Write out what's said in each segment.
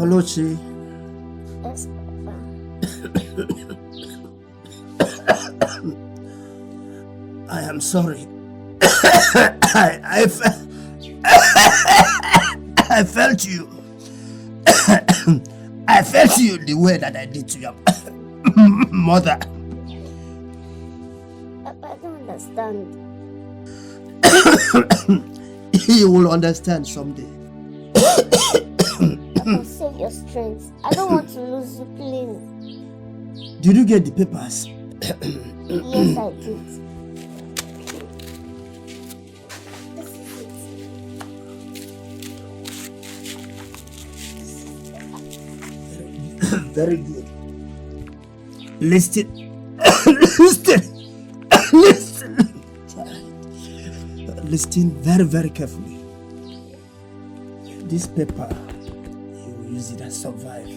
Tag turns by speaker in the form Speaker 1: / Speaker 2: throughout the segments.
Speaker 1: Olochi.
Speaker 2: Yes, Papa.
Speaker 1: I am sorry. I felt you. I felt you the way that I did to your mother.
Speaker 2: Papa, I don't understand.
Speaker 1: You will understand someday.
Speaker 2: Papa, save your strength. I don't want to lose you, please.
Speaker 1: Did you get the papers?
Speaker 2: Yes, I did. This is it.
Speaker 1: Very good. Listen. Listen. Listen. Listen very, very carefully. This paper, you will use it and survive.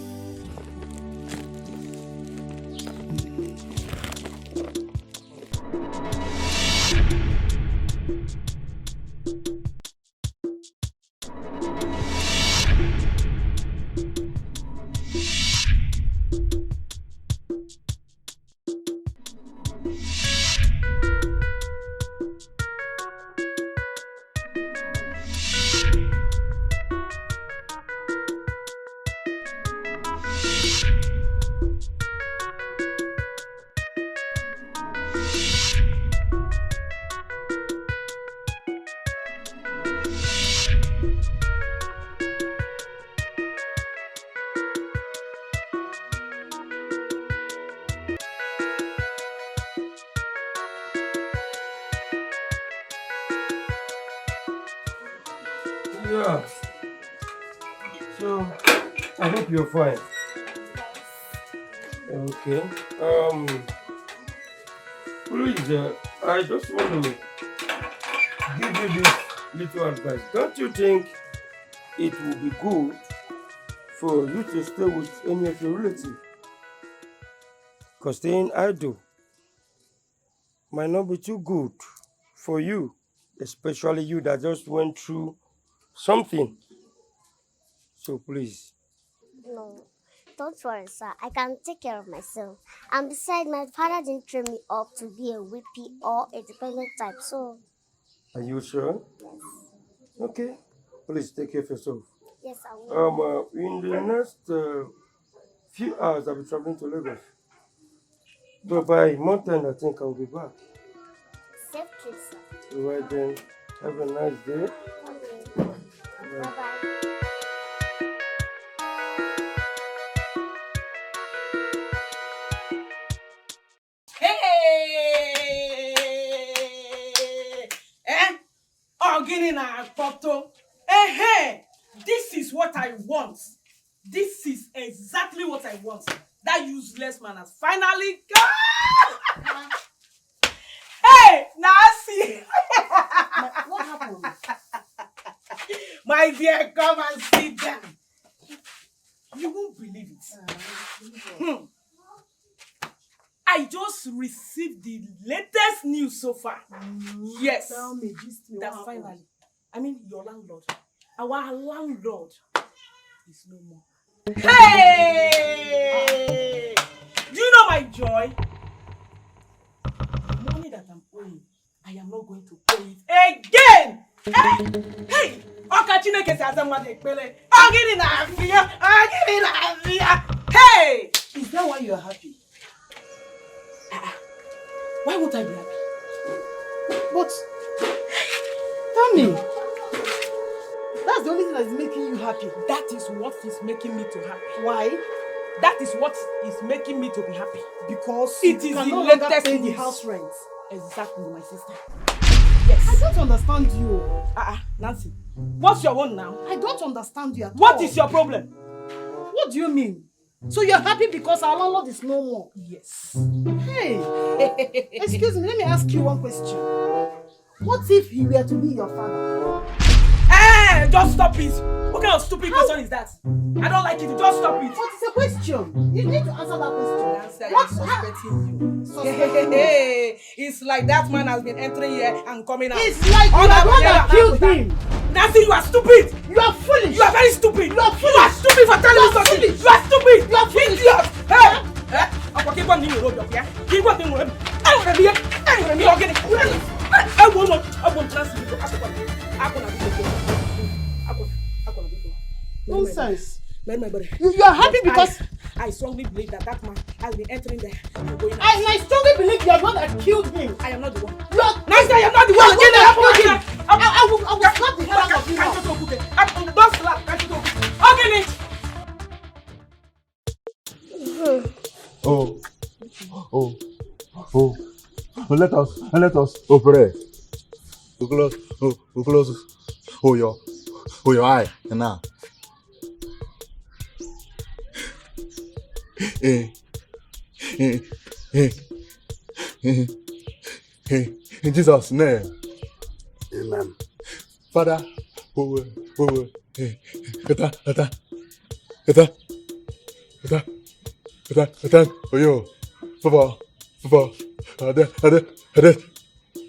Speaker 3: Yeah. So, I hope you're fine. Okay. Please, I just want to give you this little advice. Don't you think it would be good for you to stay with any of your relatives? Because staying idle might not be too good for you, especially you that just went through something. So please.
Speaker 2: No, don't worry, sir. I can take care of myself. And besides, my father didn't train me up to be a whippy or a dependent type, so...
Speaker 3: Are you sure?
Speaker 2: Yes.
Speaker 3: Okay. Please take care of yourself.
Speaker 2: Yes, I will.
Speaker 3: In the next few hours, I'll be traveling to Lagos. But by month end, I think I'll be back.
Speaker 2: Safe trip, sir.
Speaker 3: Alright then. Have a nice day.
Speaker 2: Okay.
Speaker 3: Bye.
Speaker 2: Bye-bye.
Speaker 4: This is what I want. This is exactly what I want. That useless man has finally gone. Hey, Nancy.
Speaker 5: What happened?
Speaker 4: My dear, come and sit down. You won't believe it. I just received the latest news so far. Yes.
Speaker 5: Tell me, gist me,
Speaker 4: That
Speaker 5: what
Speaker 4: finally,
Speaker 5: happened?
Speaker 4: I mean your landlord, our landlord is no more. Hey! Do you know my joy? The money that I'm owing, I am not going to pay it again. Hey! Okachineke sazama dekpele. Agini na afia. Agini na afia. Hey!
Speaker 5: Is that why you're happy?
Speaker 4: Why would I be happy?
Speaker 5: But tell me, that's the only thing that is making you happy.
Speaker 4: That is what is making me to happy.
Speaker 5: Why?
Speaker 4: That is what is making me to be happy.
Speaker 5: Because
Speaker 4: It
Speaker 5: you
Speaker 4: is
Speaker 5: can
Speaker 4: the
Speaker 5: no longer
Speaker 4: latest
Speaker 5: pay the
Speaker 4: news.
Speaker 5: house rent.
Speaker 4: Exactly, my sister.
Speaker 5: I
Speaker 4: Yes.
Speaker 5: don't understand you.
Speaker 4: Nancy, what's your one now?
Speaker 5: I don't understand you at
Speaker 4: What
Speaker 5: all.
Speaker 4: is your problem?
Speaker 5: What do you mean? So you're happy because our landlord is no more?
Speaker 4: Yes.
Speaker 5: Hey, excuse me, let me ask you one question. What if he were to be your father?
Speaker 4: Hey, just stop it. What kind of stupid question is that? I don't like it. Just stop it.
Speaker 5: But it's a question. You need to answer that question.
Speaker 4: Nancy, I am
Speaker 5: What?
Speaker 4: suspecting you.
Speaker 5: Suspecting me?
Speaker 4: Hey, it's like that man has been entering here and coming out.
Speaker 5: It's like you
Speaker 4: All
Speaker 5: are
Speaker 4: that
Speaker 5: the one
Speaker 4: together,
Speaker 5: that killed
Speaker 4: that-
Speaker 5: him.
Speaker 4: Nancy, you are stupid.
Speaker 5: You are foolish.
Speaker 4: You are very stupid.
Speaker 5: You are foolish.
Speaker 4: You are stupid for telling me something.
Speaker 5: Foolish.
Speaker 4: You are stupid.
Speaker 5: You are foolish.
Speaker 4: Idiot. Hey. I'm keep on you road here. Keep on you road. I want to be here. I want to be organic. I want Nancy to ask for me. I want to be.
Speaker 5: Nonsense.
Speaker 4: Man, my brother.
Speaker 5: You are happy because
Speaker 4: I strongly believe that man has been entering there and going out.
Speaker 5: I strongly believe you are the one that killed him.
Speaker 4: I am not the one.
Speaker 5: Look,
Speaker 4: Nancy, I am not the one.
Speaker 5: I will slap the hell out of you now.
Speaker 4: Don't slap. Okay,
Speaker 6: Let us pray. We close your eye now. In Jesus' name.
Speaker 7: Amen.
Speaker 6: Father, we thank you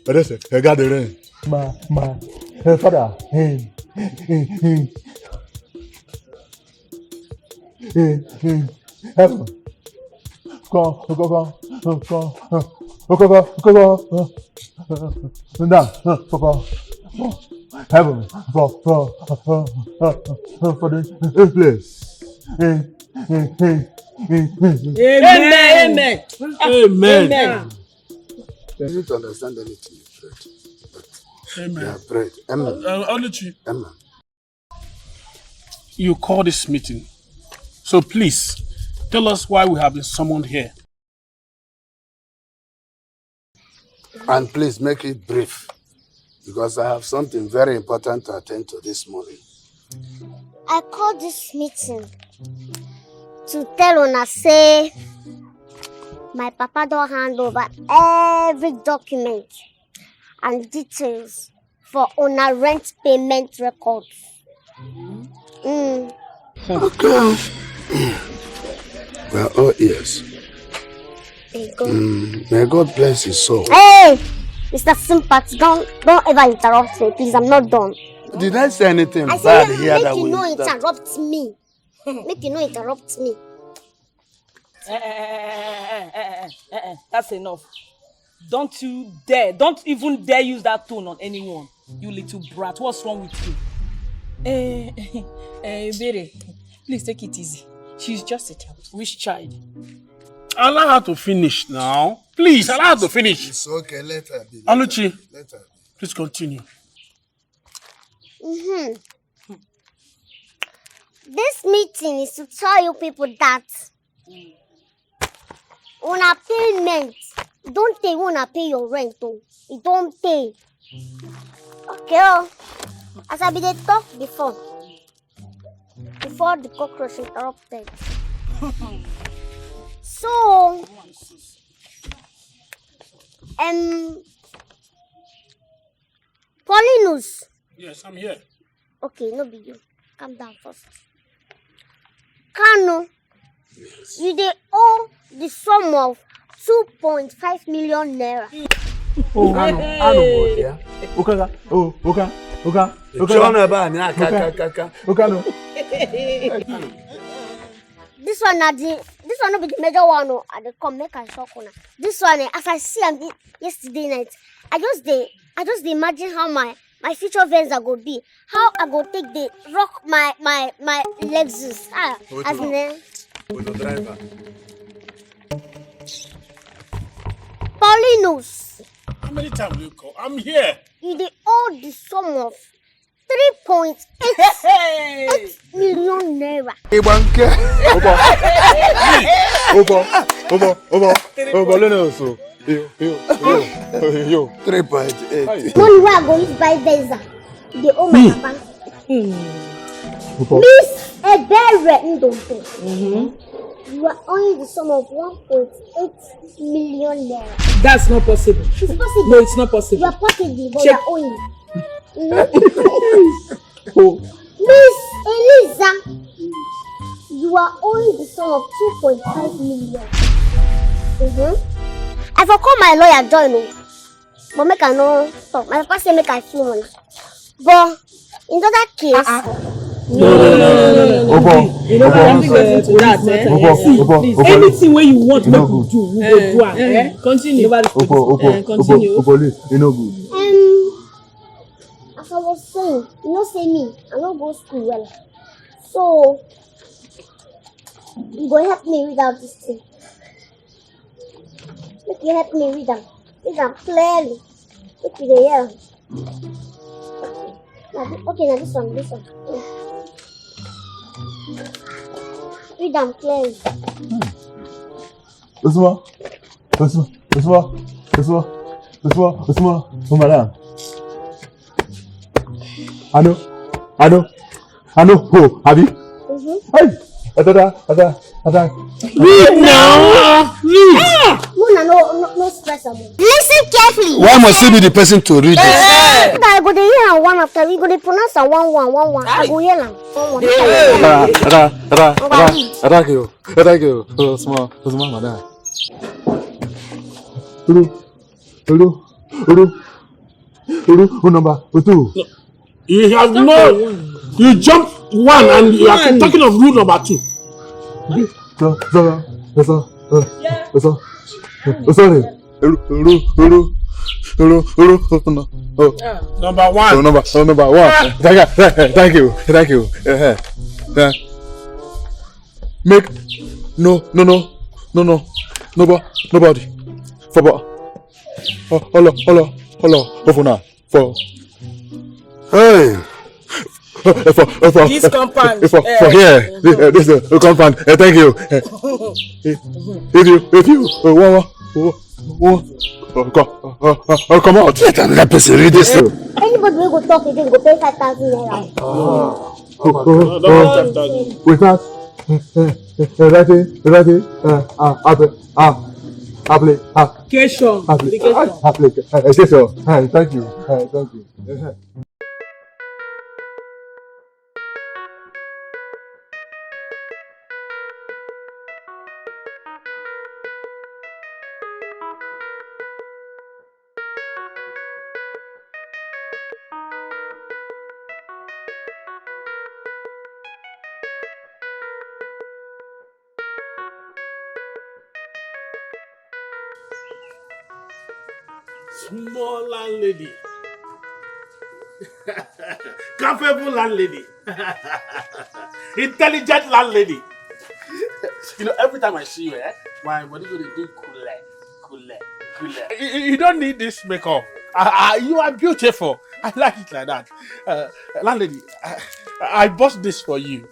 Speaker 6: for this gathering. My Father, in heaven, go down, heaven, for the place.
Speaker 4: Amen.
Speaker 7: You need to understand anything you prayed. But
Speaker 8: Amen.
Speaker 7: you have prayed. Amen.
Speaker 8: Oluchi,
Speaker 7: Amen.
Speaker 8: you call this meeting. So please, tell us why we have been summoned here.
Speaker 7: And please make it brief, because I have something very important to attend to this morning.
Speaker 2: I called this meeting to tell Una say my papa don't hand over every document and details for Una rent payment records.
Speaker 7: Okay. We are all ears.
Speaker 2: There you go.
Speaker 7: May God bless his soul.
Speaker 2: Hey! Mr. Sympathy, don't ever interrupt me, please. I'm not done.
Speaker 7: Did I say anything
Speaker 2: I
Speaker 7: bad
Speaker 2: said,
Speaker 7: here
Speaker 2: make
Speaker 7: that
Speaker 2: you
Speaker 7: will
Speaker 2: no interrupt me. Make you no interrupt me.
Speaker 4: That's enough. Don't you dare. Don't even dare use that tone on anyone. You little brat. What's wrong with you?
Speaker 5: Bere, please take it easy. She's just a child.
Speaker 4: Which child?
Speaker 8: Allow her to finish now. Please, allow her to finish.
Speaker 7: It's okay, let her be.
Speaker 8: Oluchi,
Speaker 7: Let her be.
Speaker 8: please continue.
Speaker 2: This meeting is to tell you people that Una payment, don't pay Una pay your rent. Oh. You don't pay. Okay, as I be dey talk before the cockroach interrupted. So, Paulinus.
Speaker 8: Yes, I'm here.
Speaker 2: Okay, no big deal. Calm down first. Kano, you dey owe the sum of 2.5 million naira. This one no be the major one. No, I dey come make I shock una. This one, as I see am yesterday night, I just dey imagine how my future Venza go be. How I go take the rock my Lexus. As in
Speaker 6: With the driver.
Speaker 2: Paulinus.
Speaker 8: How many times will you call? I'm here.
Speaker 2: You dey owe the sum of 3.8 million naira.
Speaker 6: Obo,
Speaker 7: 3.8.
Speaker 2: Money wey I go use buy Venza, you dey owe my papa. Miss Ebere Ndompe. You are owing the sum of 1.8 million naira.
Speaker 4: That's not possible.
Speaker 2: It's possible.
Speaker 4: No, it's not possible.
Speaker 2: You are pocketing, but
Speaker 4: Check.
Speaker 2: you are owing. Miss Eliza, you are owing the sum of 2.5 million. I for call my lawyer join me, but make I no talk. My papa say make I feel money. But In that case,
Speaker 4: No. You know, anything where you want me to do, we will do it. Continue. Continue.
Speaker 6: You know good.
Speaker 2: as I was saying, you know, say me, I don't go school well. So, you go help me read out this thing. Make you help me read them. Read them clearly. Make you hear. Okay, now this one. Read them clearly.
Speaker 6: This one. Oh, madam. I know. Who? Have you? Hey.
Speaker 8: Read now! Read!
Speaker 2: No stress about it. Listen carefully.
Speaker 7: Why must he be the person to read it?
Speaker 2: I go to hear one after we go to pronounce one. I go hear them.
Speaker 6: Thank you. Small, madam. Who number 2?
Speaker 8: You have you jumped 1 and you are talking of rule number 2.
Speaker 6: Sorry.
Speaker 8: Number 1.
Speaker 6: Number 1. Thank you. Make nobody. Hello.
Speaker 7: Hey.
Speaker 4: This compound.
Speaker 6: For here. This compound. Thank you. If you come out.
Speaker 7: Let another person read this.
Speaker 2: Anybody will go talk again, go pay 5,000 naira.
Speaker 6: With that,
Speaker 4: Application.
Speaker 6: Thank you.
Speaker 8: Small landlady. Capable landlady. Intelligent landlady. You know, every time I see you, my body going to do cool. You don't need this makeup. You are beautiful. I like it like that. Landlady, I bought this for you.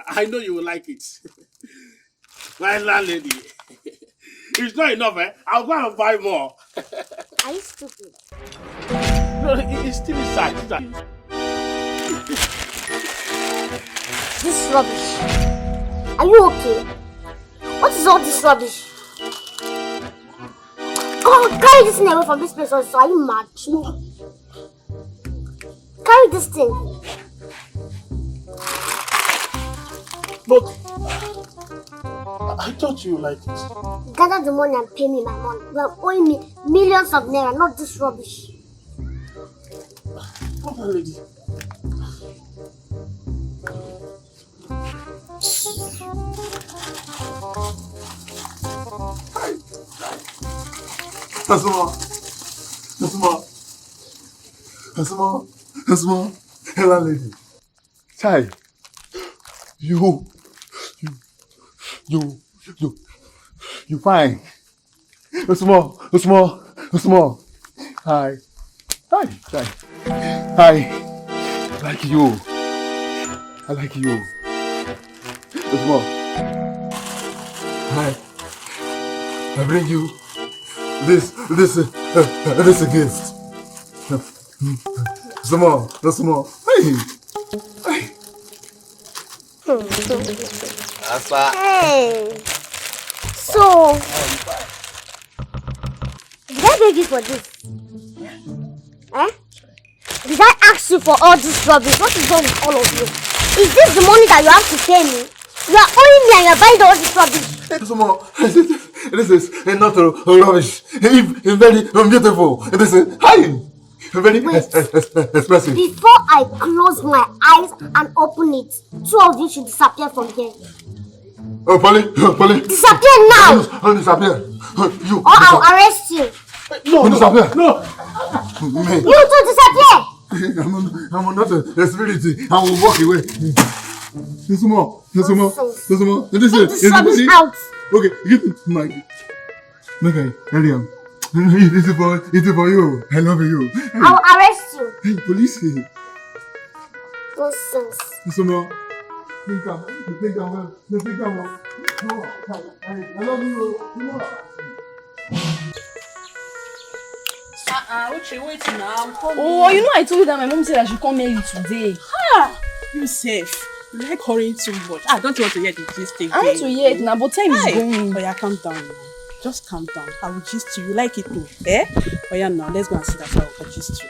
Speaker 8: I know you will like it. My landlady. It's not enough, I'll go and buy more.
Speaker 2: Are you stupid?
Speaker 8: No, it's still inside.
Speaker 2: This rubbish. Are you okay? What is all this rubbish? Come on, carry this thing away from this place also. Are you mad? Carry this thing.
Speaker 8: But I thought you liked it.
Speaker 2: Gather the money and pay me my money. You are owing me millions of naira, not this rubbish.
Speaker 8: Oh, my lady.
Speaker 6: Small. Hello, lady. Chai. You fine. Small. Hi. I like you. Small. Hi. I bring you this gift. Small. Hey.
Speaker 2: Hey. So, did I beg you for this? Did I ask you for all this rubbish? What is wrong with all of you? Is this the money that you have to pay me? You are owing me and you are buying all this rubbish.
Speaker 6: This is not rubbish. It's very beautiful. This is very expensive.
Speaker 2: Before I close my eyes and open it, two of you should disappear from here.
Speaker 6: Oh, Polly.
Speaker 2: Disappear now!
Speaker 6: I'll disappear. You.
Speaker 2: Or I'll arrest you.
Speaker 8: No,
Speaker 6: disappear.
Speaker 8: No.
Speaker 6: Man.
Speaker 2: You two disappear!
Speaker 6: I'm not a spirit. I will walk away. There's some more. This is
Speaker 2: Rubbish out.
Speaker 6: Okay, give me my. Okay, Eliam. It's for you. I love you.
Speaker 2: I'll arrest you.
Speaker 6: Hey, police.
Speaker 2: Nonsense.
Speaker 6: There's some more. Think I'm well. No, I love you.
Speaker 4: Wait now. I'm coming.
Speaker 5: Oh, you know I told you that my mom said I should come here today.
Speaker 4: You safe. You like hurrying too much. Don't you want to hear the gist again?
Speaker 5: I want to hear it now, but time is going.
Speaker 4: Oh yeah, calm down. Just calm down. I will gist you. You like it too, eh? Oh yeah, now let's go and see that I will gist you.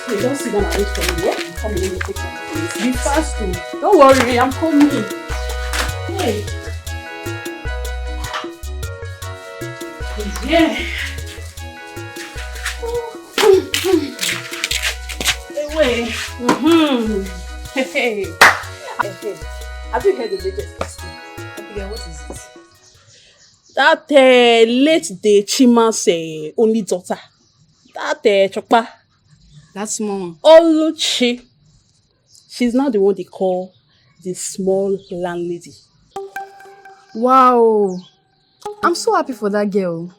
Speaker 4: Hey, don't sit down and wait for me, yeah? Come in, let me take some things. Be fast too. Don't worry, I'm coming. Hey. Yeah. Hey. Hey. Have you heard the latest history? Abigail, what is it? That late day Chima's only daughter. That Chokpa.
Speaker 5: That's mom.
Speaker 4: Oluchi. She's now the one they call the small landlady.
Speaker 5: Wow. I'm so happy for that girl.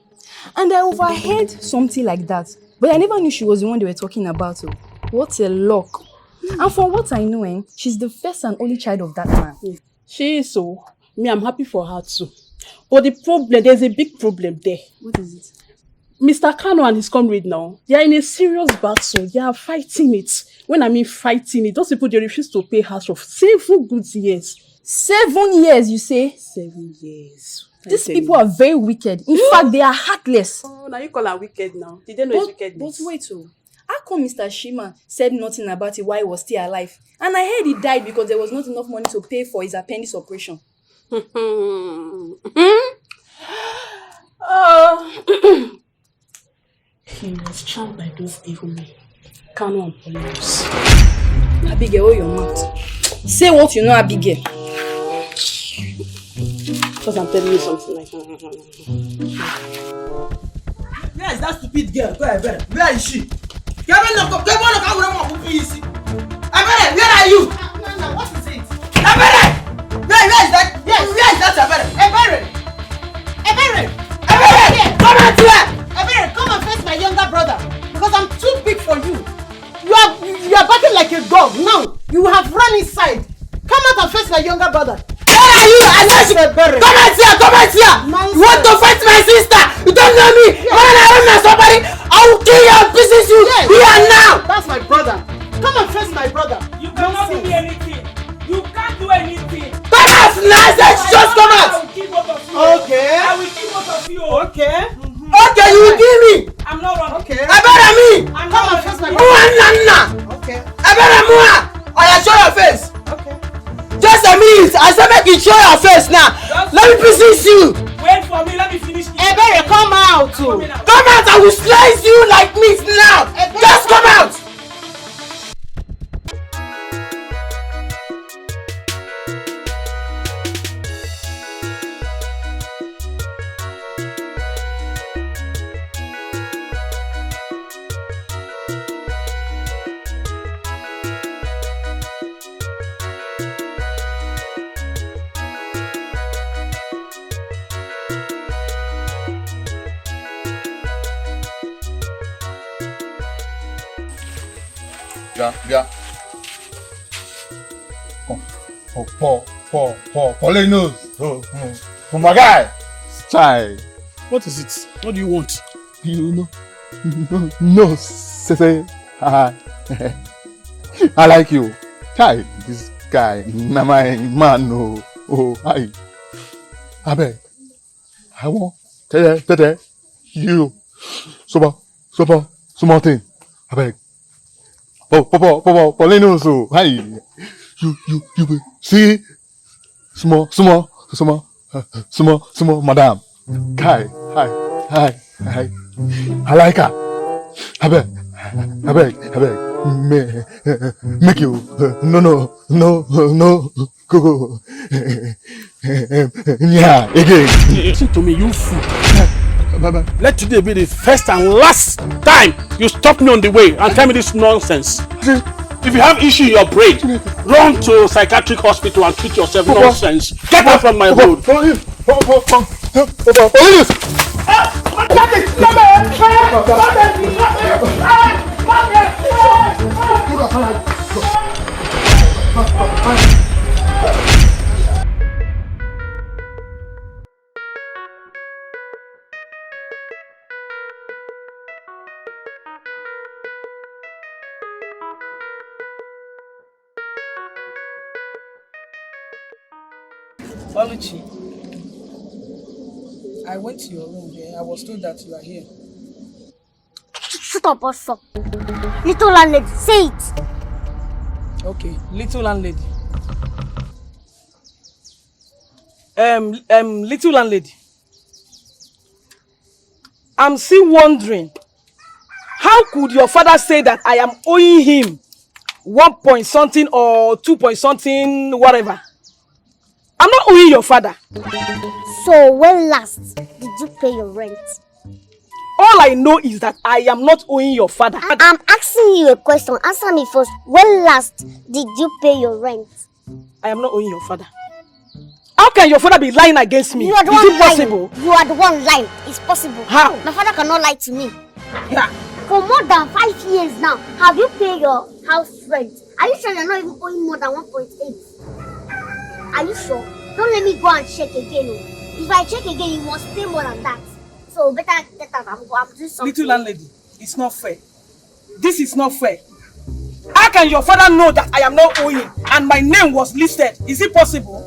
Speaker 5: And I overheard something like that. But I never knew she was the one they were talking about. Oh. What a luck. And from what I know, she's the first and only child of that man.
Speaker 4: Yeah. She is so. Me, I'm happy for her too. But the problem, there's a big problem there.
Speaker 5: What is it?
Speaker 4: Mr. Kano and his comrade now, they are in a serious battle. They are fighting it. When I mean fighting it, those people, they refuse to pay house for 7 good years.
Speaker 5: 7 years, you say?
Speaker 4: 7 years.
Speaker 5: These people are very wicked. In fact, they are heartless.
Speaker 4: Oh, now you call her wicked now. Did they know it's wickedness?
Speaker 5: But wait, how come Mr. Shima said nothing about it while he was still alive? And I heard he died because there was not enough money to pay for his appendix operation.
Speaker 4: He was charmed by those evil men. Kano and Polymus.
Speaker 5: Abigail, hold your mouth. Say what you know, Abigail.
Speaker 4: Because I'm telling you something like
Speaker 1: Where is that stupid girl? Go ahead. Where is she? Where are you?
Speaker 5: No, what is it?
Speaker 1: Where is that? Yes. Where is that Ebere? Come out here!
Speaker 5: Ebere, come and face my younger brother. Because I'm too big for you. You are barking like a dog. Now, you have run inside. Come out and face my younger brother.
Speaker 1: Where are you? I know you. Come out here! You want to fight my sister? You don't know me? Yes. When I run somebody, I will kill you and pieces you here now!
Speaker 5: That's my brother. Come and face my brother.
Speaker 4: you cannot do anything. You can't do anything.
Speaker 1: Come out! Nonsense! Just come out!
Speaker 4: I will kill both of you.
Speaker 1: Okay.
Speaker 4: I will kill both of you.
Speaker 1: Okay. Okay, you will kill me!
Speaker 4: I'm not wrong.
Speaker 5: Okay.
Speaker 1: Ebere me!
Speaker 4: I'm
Speaker 5: Come
Speaker 4: not
Speaker 5: and face my
Speaker 4: wrong.
Speaker 5: brother. Okay.
Speaker 1: Ebere Mua! I show your face!
Speaker 5: Okay.
Speaker 1: Just a minute! I said make you show your face now! Let me pieces you!
Speaker 4: Wait for me, let me finish.
Speaker 5: Ebere, come out.
Speaker 4: Coming out.
Speaker 1: Come out! I will slice you like meat now! Just come out!
Speaker 6: Yeah. Pauline knows. Oh, my guy. Child.
Speaker 8: What is it? What do you want?
Speaker 6: You know. No, say, I like you. Child, this guy, na my man, no. Oh, I beg. I want tell you. Small thing. I beg. Paulino, so hi. You see, small, madam. Hi. I like her. I beg. Make you no, go. Yeah, again.
Speaker 8: Listen to me, you fool.
Speaker 6: Bye.
Speaker 8: Let today be the first and last time you stop me on the way and tell me this nonsense. If you have issue in your brain, run to a psychiatric hospital and treat yourself. Nonsense. Get out from my road.
Speaker 6: Police!
Speaker 4: Oluchi, I went to your room there. I was told that you are here.
Speaker 2: Shut up, what's up? Little landlady, say it.
Speaker 4: Okay, little landlady. Little landlady. I'm still wondering, how could your father say that I am owing him 1 point something or 2 point something, whatever? I'm not owing your father.
Speaker 2: So when last did you pay your rent?
Speaker 4: All I know is that I am not owing your father.
Speaker 2: I'm asking you a question. Answer me first. When last did you pay your rent?
Speaker 4: I am not owing your father. How can your father be lying against me?
Speaker 2: You are the
Speaker 4: Is
Speaker 2: one
Speaker 4: it possible?
Speaker 2: lying. You are the one lying. It's possible.
Speaker 4: How?
Speaker 2: My father cannot lie to me.
Speaker 4: Yeah.
Speaker 2: For more than 5 years now, have you paid your house rent? Are you sure you're not even owing more than 1.8? Are you sure? Don't let me go and check again. If I check again, you must pay more than that. So better get out. I'm doing something.
Speaker 4: Little landlady, it's not fair. This is not fair. How can your father know that I am not owing and my name was listed? Is it possible?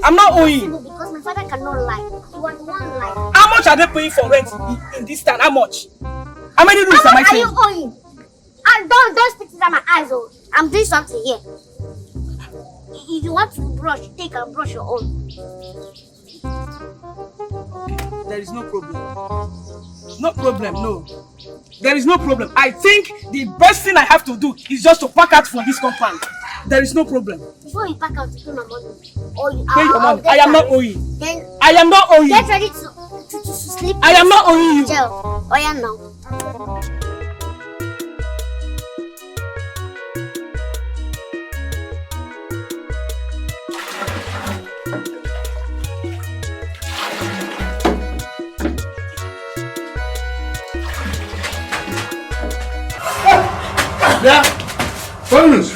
Speaker 4: I'm not owing.
Speaker 2: Because my father cannot lie. You are the one lying.
Speaker 4: How much are they paying for rent in this town? How much? How many rooms am I
Speaker 2: How
Speaker 4: paying?
Speaker 2: much are you owing? And don't stick it at my eyes. Oh, I'm doing something here. If you want to brush, take and brush your own.
Speaker 4: There is no problem. No problem, no. There is no problem. I think the best thing I have to do is just to pack out from this compound. There is no problem.
Speaker 2: Before you pack out, pay my money. Or you,
Speaker 4: Pay your money. I am not owing.
Speaker 2: Then
Speaker 4: I am not owing.
Speaker 2: get ready to sleep.
Speaker 4: I am not owing you.
Speaker 2: Jail. Oh yeah, now.
Speaker 7: Yeah. Police.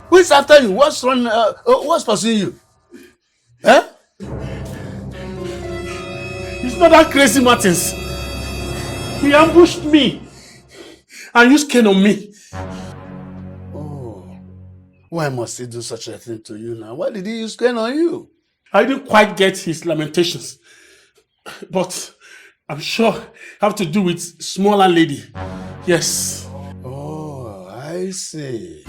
Speaker 7: Who is after you? What's wrong? What's pursuing you? Eh?
Speaker 8: It's not that crazy Martins. He ambushed me and used cane on me.
Speaker 7: Oh. Why must he do such a thing to you now? Why did he use cane on you?
Speaker 8: I didn't quite get his lamentations. But I'm sure it have to do with smaller lady. Yes.
Speaker 7: Oh, I see.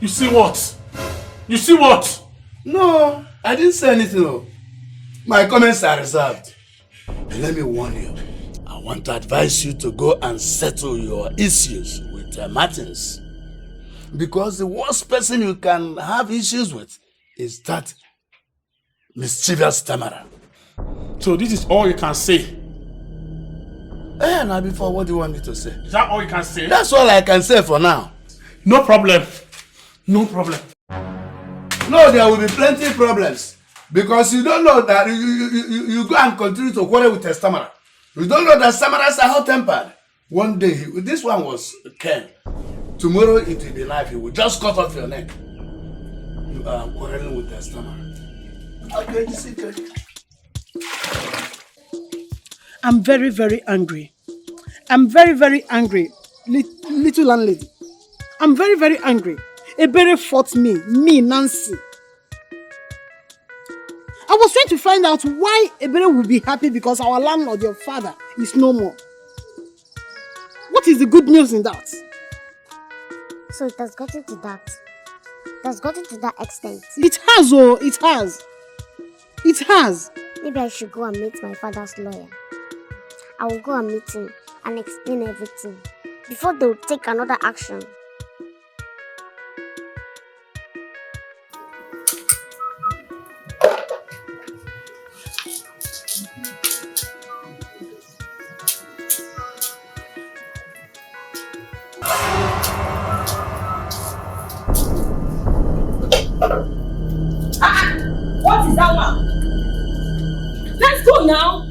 Speaker 8: You see what? You see what?
Speaker 7: No, I didn't say anything. No. My comments are reserved. And let me warn you. I want to advise you to go and settle your issues with Martins. Because the worst person you can have issues with is that mischievous Tamara.
Speaker 8: So this is all you can say?
Speaker 7: Now before, what do you want me to say?
Speaker 8: Is that all you can say?
Speaker 7: That's all I can say for now.
Speaker 8: No problem. No problem.
Speaker 7: No, there will be plenty of problems. Because you don't know that you go and continue to quarrel with Tamara. You don't know that Samaras are hot-tempered. One day, this one was Ken. Tomorrow it will be knife. He will just cut off your neck. You are quarreling with Tamara. Okay, sit there.
Speaker 4: I'm very, very angry. I'm very, very angry, little landlady. I'm very, very angry. Ebere fought me, Nancy. I was trying to find out why Ebere will be happy because our landlord, your father, is no more. What is the good news in that?
Speaker 2: So it has gotten to that. It has gotten to that extent.
Speaker 4: It has, oh, it has. It has.
Speaker 2: Maybe I should go and meet my father's lawyer. I will go and meet him and explain everything before they will take another action.
Speaker 4: What is that one? Let's go now.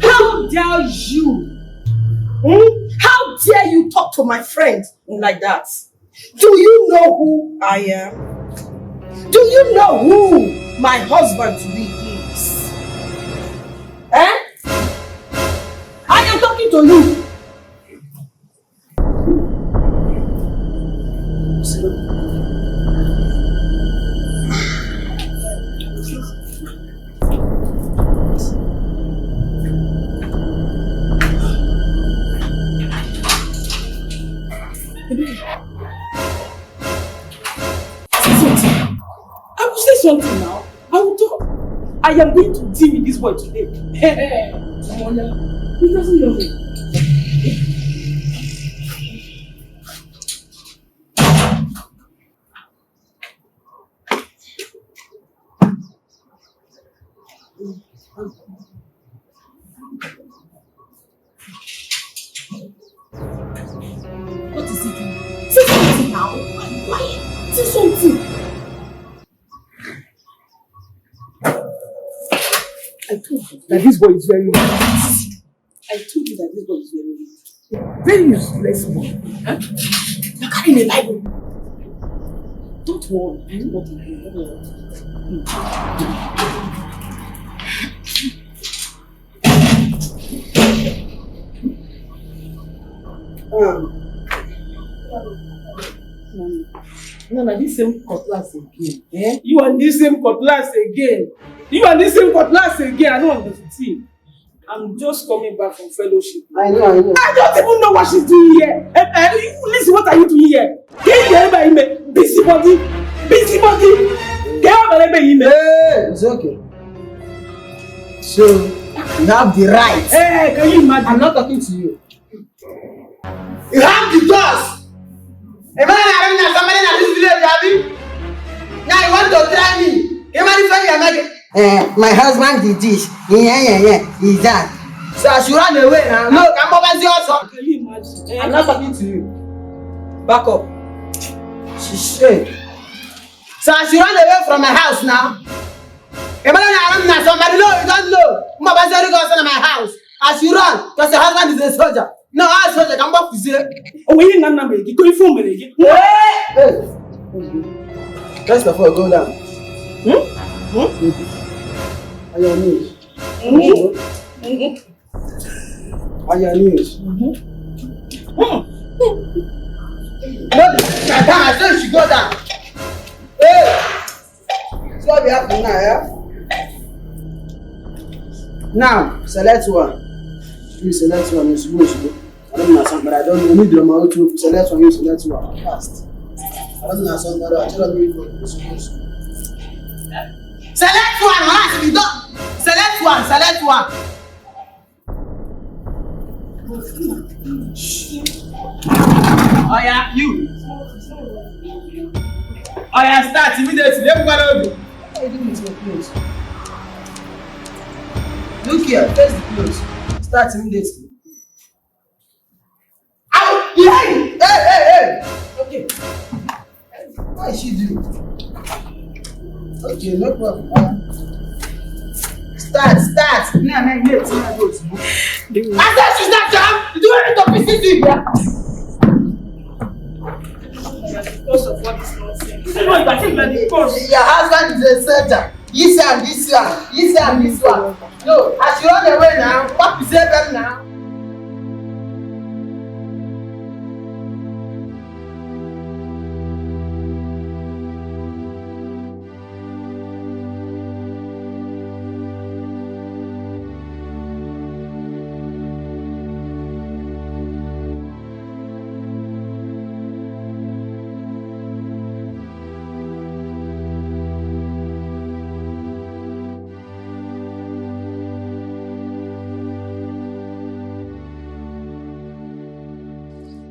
Speaker 4: How dare you? How dare you talk to my friend like that? Do you know who I am? Do you know who my husband to be is? I am talking to you. I will say something now. I will talk. I am going to deal with this boy today. He doesn't know me. What is it? Say something now. Why? Say something. I told you that this boy is very weak. I told you that this boy is very weak. Very useless boy. Huh? You're carrying a Bible. Don't worry. I know what to do. Don't worry. No, this same cutlass again. Eh? You and this same cutlass again. You and this same cutlass again. I don't understand. I'm just coming back from fellowship. I know. I don't even know what she's doing here. Listen, what are you doing here? Busybody.
Speaker 1: Hey, it's okay. So, you have the right.
Speaker 4: Hey, can you imagine?
Speaker 1: I'm not talking to you. You have the choice. Am I somebody in this village, Abby? Now you want to try me? My husband did this. Yeah. He's that. So I should run away now. No, come over here also.
Speaker 4: Can you imagine?
Speaker 1: I'm not talking to you. Back up. She's straight. So I should run away from my house now. Somebody know, you don't know. Mabazari goes to my house. I should run because your husband is a soldier. No, I'm a soldier. Come back to see.
Speaker 4: Oh, we didn't know me. Go inform me.
Speaker 1: Hey! First of all, go down. On your knees. On your knees. No, I said she go down. Hey! It's what we have to now, yeah? Now, select one. You select one, you should go. I don't know something, but I don't need your mouth to select one, you select one. Fast. I don't know something, but I tell you to select one, once we done. Select one. Oh yeah, you. Oh yeah, start immediately. Everybody do. What are you doing with your clothes? Look here, face the clothes. Start immediately. Ow! Behind! Hey! Okay. What is she doing? Okay, no problem. Start. No, let's go. I said she's not jam. You do anything to pieces in here.
Speaker 4: Because of what is nonsense. Your
Speaker 1: husband is a soldier. This one. No, I should run away now. What is it now?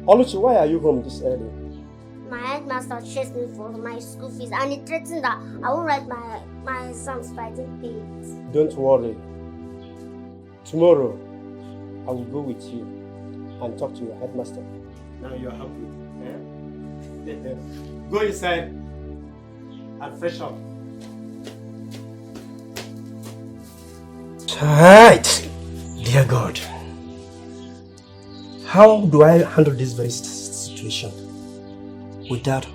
Speaker 3: Oluchi, why are you home this early?
Speaker 2: My headmaster chased me for my school fees and he threatened that I won't write my exams if I didn't pay it.
Speaker 3: Don't worry. Tomorrow, I will go with you and talk to your headmaster. Now you are happy. Eh? Go inside and fresh up. Right, dear God. How do I handle this very situation without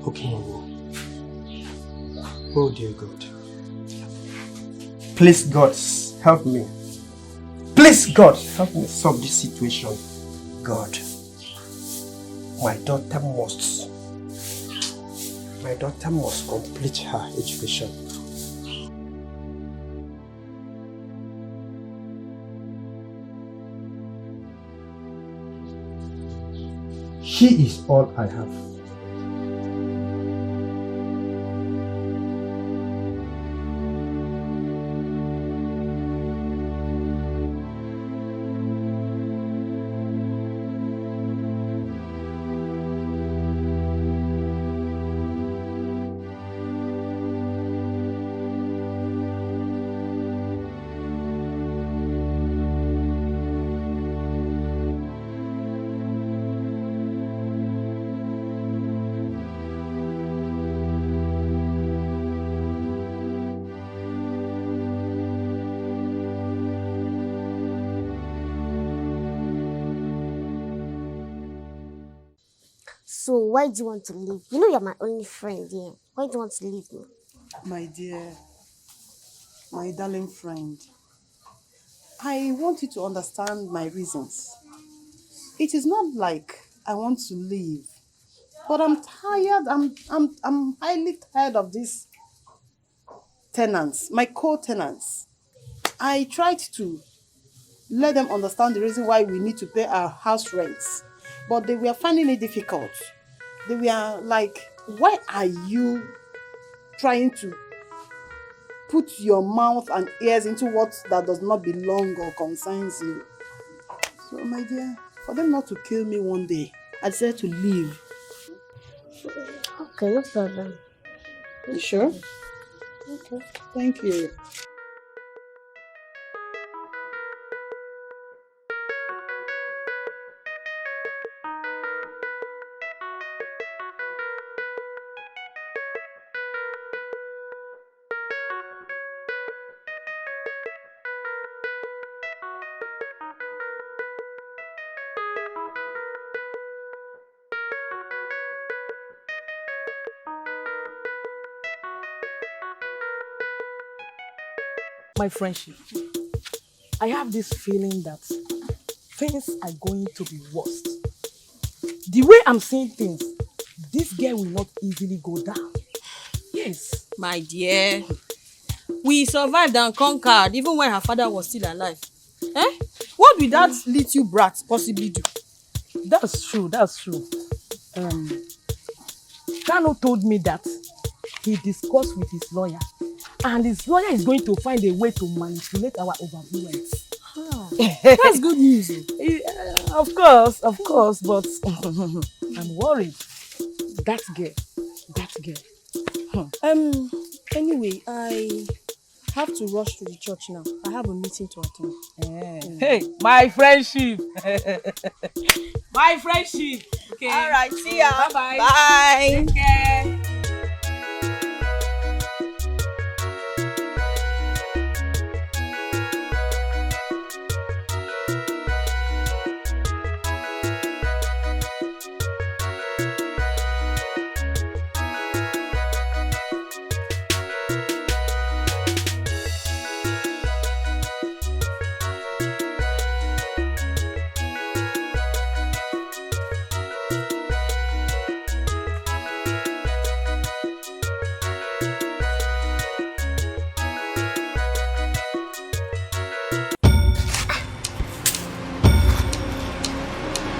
Speaker 3: hooking you? Oh dear God. Please God, help me. Please God, help me solve this situation. God, my daughter must complete her education. She is all I have.
Speaker 2: So why do you want to leave? You know you're my only friend here. Why do you want to leave me?
Speaker 4: My dear, my darling friend, I want you to understand my reasons. It is not like I want to leave, but I'm tired. I'm highly tired of these tenants, my co-tenants. I tried to let them understand the reason why we need to pay our house rents, but they were finding it difficult. They were like, why are you trying to put your mouth and ears into what that does not belong or concerns you? So, my dear, for them not to kill me one day, I decided to leave.
Speaker 2: Okay, no problem.
Speaker 4: You sure?
Speaker 2: Okay.
Speaker 4: Thank you.
Speaker 9: My friendship, I have this feeling that things are going to be worse. The way I'm seeing things, this girl will not easily go down. Yes.
Speaker 10: My dear, we survived and conquered even when her father was still alive. Eh? What will that little brat possibly do?
Speaker 9: That's true, that's true. Kano told me that he discussed with his lawyer and his lawyer is going to find a way to manipulate our overfluence.
Speaker 10: That's good news.
Speaker 9: Of course, but I'm worried. That girl.
Speaker 10: Anyway, I have to rush to the church now. I have a meeting to attend.
Speaker 9: Hey, my friendship.
Speaker 10: My friendship. Okay.
Speaker 4: All right, see ya.
Speaker 10: Bye-bye.
Speaker 4: Bye.
Speaker 10: Take care.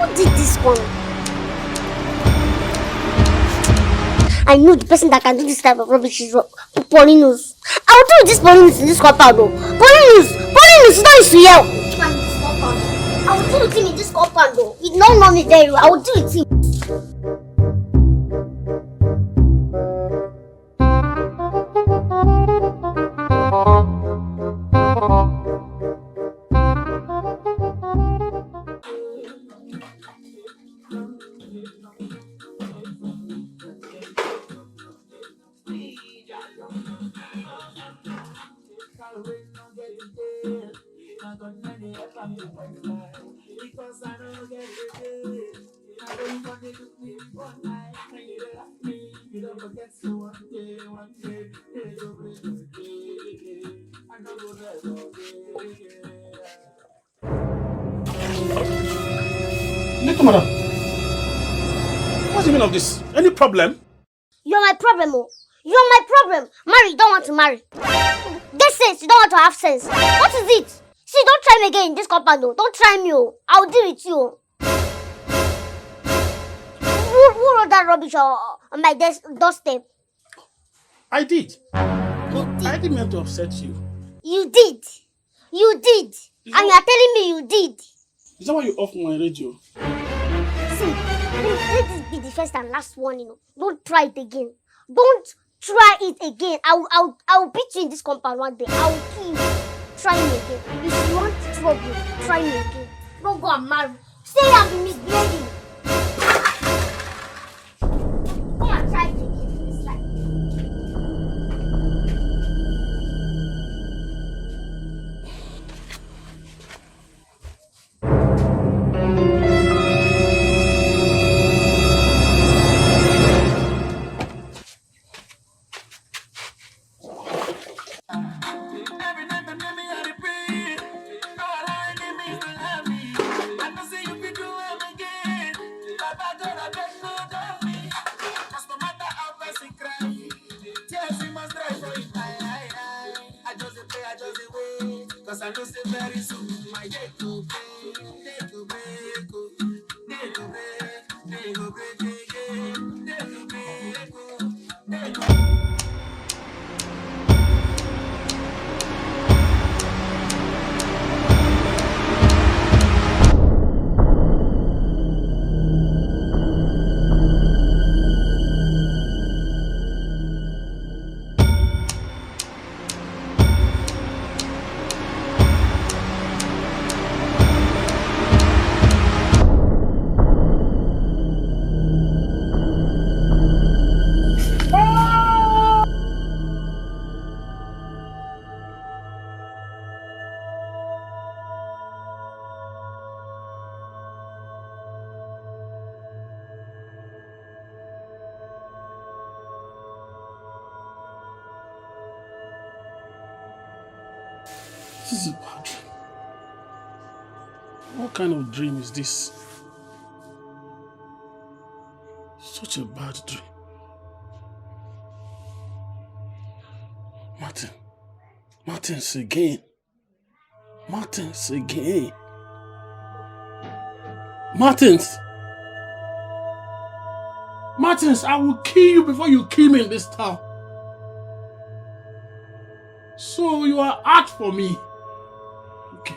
Speaker 2: Who did this one? I know the person that can do this type of rubbish is Paulinus. I will do this Paulinus in this compound. Paulinus! Paulinus, you don't used to yell. I will deal with him in this compound though. He don't know me very well. I will deal with him.
Speaker 8: Little madam, what's the meaning of this? Any problem?
Speaker 2: You're my problem, oh. You're my problem. Marry, you don't want to marry. Get sense, you don't want to have sense. What is it? See, don't try me again in this compound, oh. Don't try me, oh. I'll deal with you, oh. Who wrote that rubbish on my doorstep?
Speaker 8: I did. But I didn't mean to upset you.
Speaker 2: You did. You did. And you are telling me you did.
Speaker 8: Is that why you off my radio?
Speaker 2: See, let this be the first and last warning. Don't try it again. Don't try it again. I'll beat you in this compound one day. I will kill you. Try me again. If you want trouble, try me again. Don't go and marry. Stay and be misbehaving. Come and try it again in this life.
Speaker 1: Cause I know say very soon my day to break, day to break, oh, day to break, day to break again, day to break, oh, day to
Speaker 8: This is a bad dream. What kind of dream is this? Such a bad dream. Martins again. Martins again. Martins! Martins, I will kill you before you kill me in this town. So you are out for me. Okay.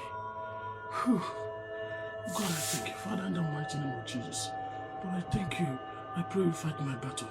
Speaker 8: Whew. God, I thank you, Father, in the mighty name of Jesus. Lord, I thank you. I pray you fight my battle.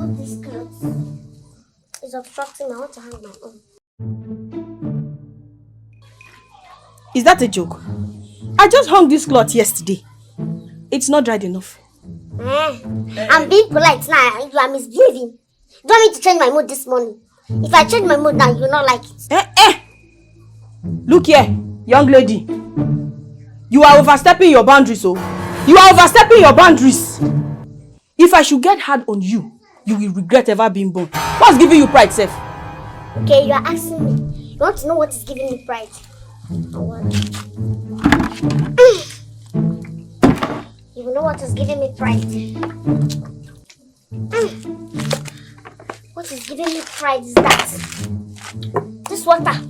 Speaker 2: hung this clothes. It's obstructing me. I want to hang my own.
Speaker 10: Is that a joke? I just hung this cloth yesterday. It's not dried enough.
Speaker 2: I'm being polite now. You are misbehaving. You want me to change my mood this morning? If I change my mood now, you will not like it.
Speaker 10: Look here, young lady. You are overstepping your boundaries, oh. You are overstepping your boundaries. If I should get hard on you, you will regret ever being born. What's giving you pride, Seth?
Speaker 2: Okay, you are asking me. You want to know what is giving me pride? You will know what is giving me pride. What is giving me pride is that this water,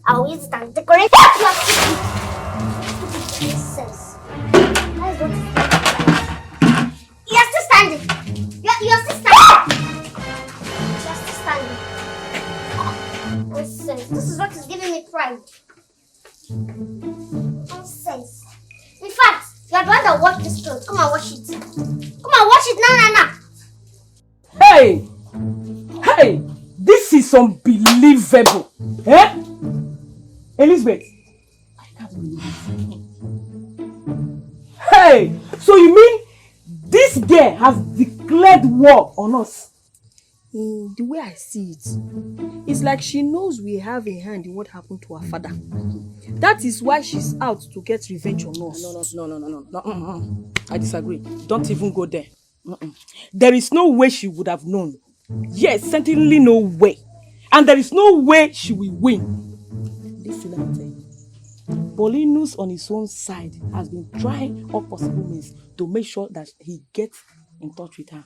Speaker 2: I'll use it and decorate your kitchen. Nonsense. That is what is giving me pride. You are still standing. You are still standing. You are still standing. Nonsense. This is what is giving me pride. Nonsense. In fact, you are the one that washed this clothes. Come and wash it. Come and wash it now.
Speaker 9: Hey! Hey! This is unbelievable. Eh? Elizabeth, I can't believe it. Hey! So you mean this girl has declared war on us?
Speaker 10: The way I see it, it's like she knows we have a hand in what happened to her father. That is why she's out to get revenge on us.
Speaker 9: No. I disagree. Don't even go there. There is no way she would have known. Yes, certainly no way. And there is no way she will win. Listen, let me tell you. Paulinus on his own side has been trying all possible means to make sure that he gets in touch with her.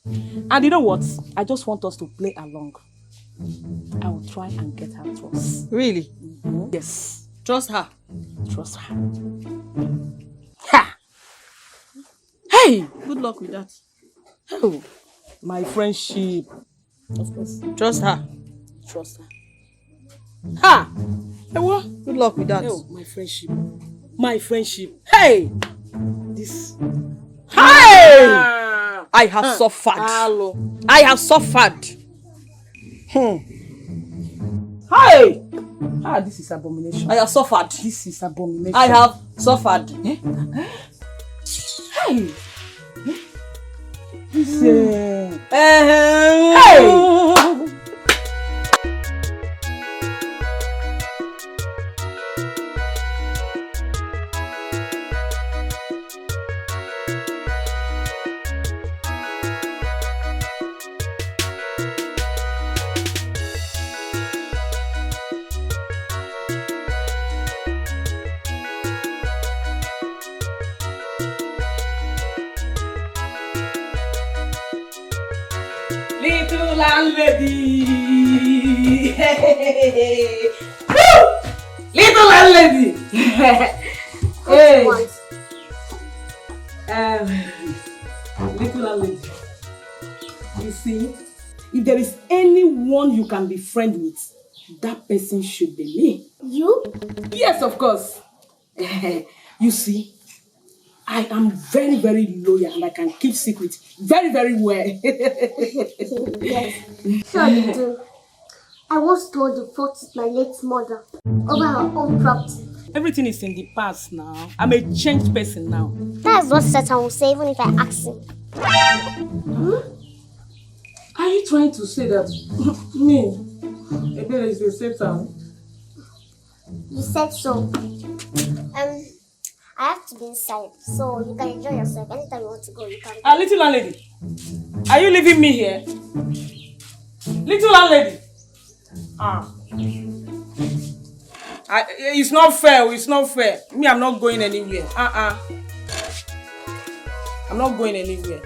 Speaker 9: And you know what? I just want us to play along. I will try and get her trust.
Speaker 10: Really?
Speaker 9: Mm-hmm. Yes.
Speaker 10: Trust her?
Speaker 9: Trust her. Ha! Hey!
Speaker 10: Good luck with that.
Speaker 9: Oh, my friendship. Of course.
Speaker 10: Trust her?
Speaker 9: Trust her. Ha!
Speaker 10: Hey, what? Good luck with that.
Speaker 9: Oh, my friendship. My friendship. Hey! This. Hey! I have suffered.
Speaker 10: Hello.
Speaker 9: I have suffered. Hey! This is abomination.
Speaker 10: I have suffered.
Speaker 9: This is abomination.
Speaker 10: I have suffered.
Speaker 9: Hey! This, Hey! Little landlady. Hey. Little landlady. Hey. Little landlady. You see, if there is anyone you can be friends with, that person should be me.
Speaker 2: You?
Speaker 9: Yes, of course. You see, I am very, very loyal and I can keep secrets very, very well.
Speaker 2: Yes, sure you do. I once told you fought with my late mother over her own property.
Speaker 9: Everything is in the past now. I'm a changed person now.
Speaker 2: That's what Satan will say even if I ask him.
Speaker 9: Are you trying to say that me, Ebere is a Satan?
Speaker 2: You said so. I have to be inside, so you can enjoy yourself. Anytime you want to go, you can go.
Speaker 9: Little landlady, are you leaving me here? Little landlady. It's not fair. It's not fair. Me, I'm not going anywhere. I'm not going anywhere.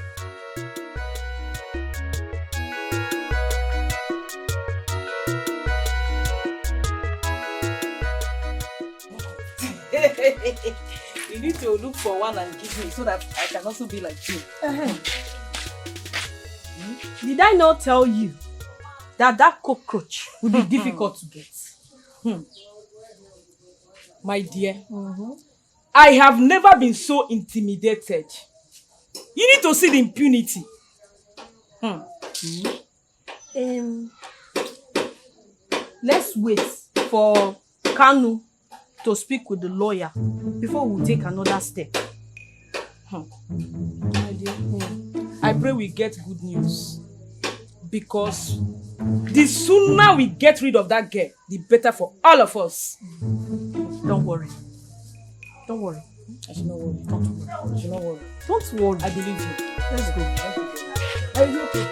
Speaker 9: You need to look for one and give me so that I can also be like you. Did I not tell you that cockroach will be difficult to get? My dear, I have never been so intimidated. You need to see the impunity.
Speaker 10: Let's wait for Kanu to speak with the lawyer before we take another step. My dear, I pray we get good news, because the sooner we get rid of that girl, the better for all of us. Don't worry. Don't worry. I should not worry. Don't worry. I should not worry. Don't worry. I believe you. Let's go. Are you okay?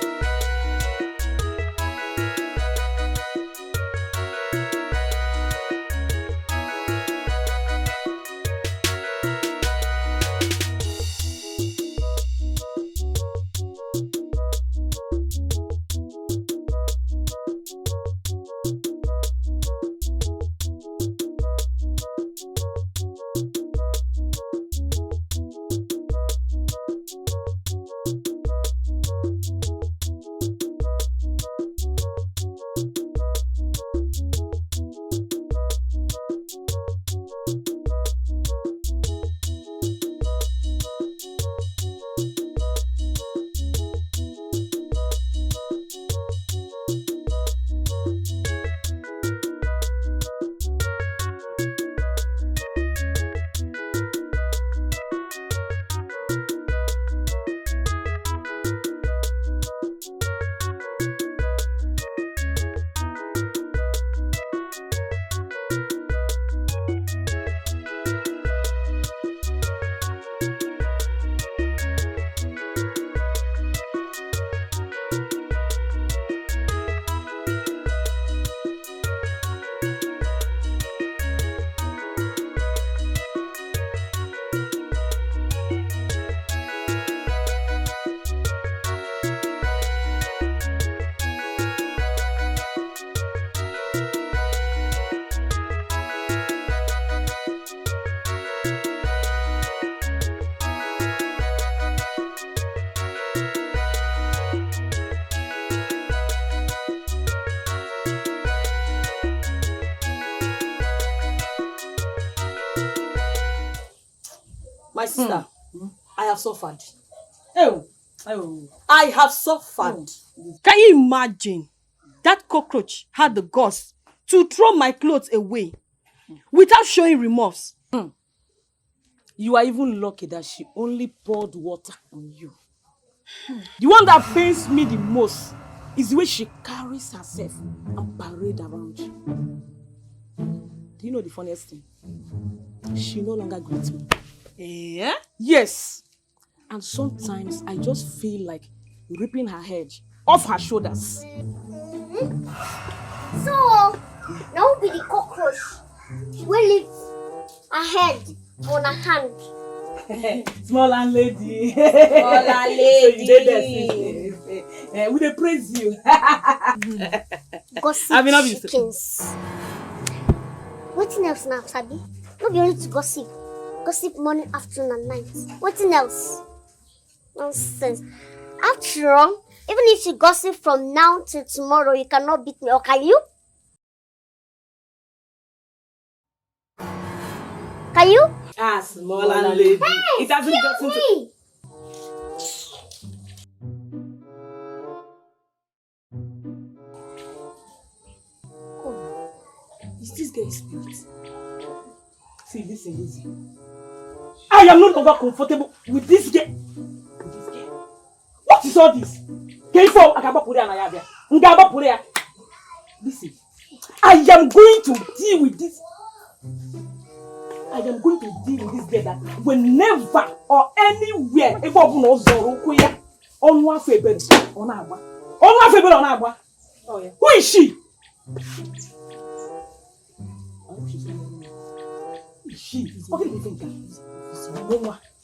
Speaker 10: My sister, I have suffered. I have suffered. Can you imagine? That cockroach had the guts to throw my clothes away without showing remorse. You are even lucky that she only poured water on you. The one that pains me the most is the way she carries herself and parade around you. Do you know the funniest thing? She no longer greets me. Yeah? Yes. And sometimes I just feel like ripping her head off her shoulders.
Speaker 2: So, now be the cockroach. Will it a head on a hand?
Speaker 4: Small landlady.
Speaker 10: Small landlady.
Speaker 4: We dey praise you.
Speaker 2: Gossip chickens. What else now, Sabi? Not be only to gossip. Gossip morning, afternoon, and night. What else? Nonsense. After all, even if you gossip from now till tomorrow, you cannot beat me, or can you? Can you?
Speaker 4: Small landlady.
Speaker 2: Hey,
Speaker 4: It hasn't gotten to...
Speaker 2: me.
Speaker 4: Is this guy spirit? See, listen. I am no longer comfortable with this girl. What is all this? Listen, I am going to deal with this. I am going to deal with this girl that whenever or anywhere, who is she? What do you think?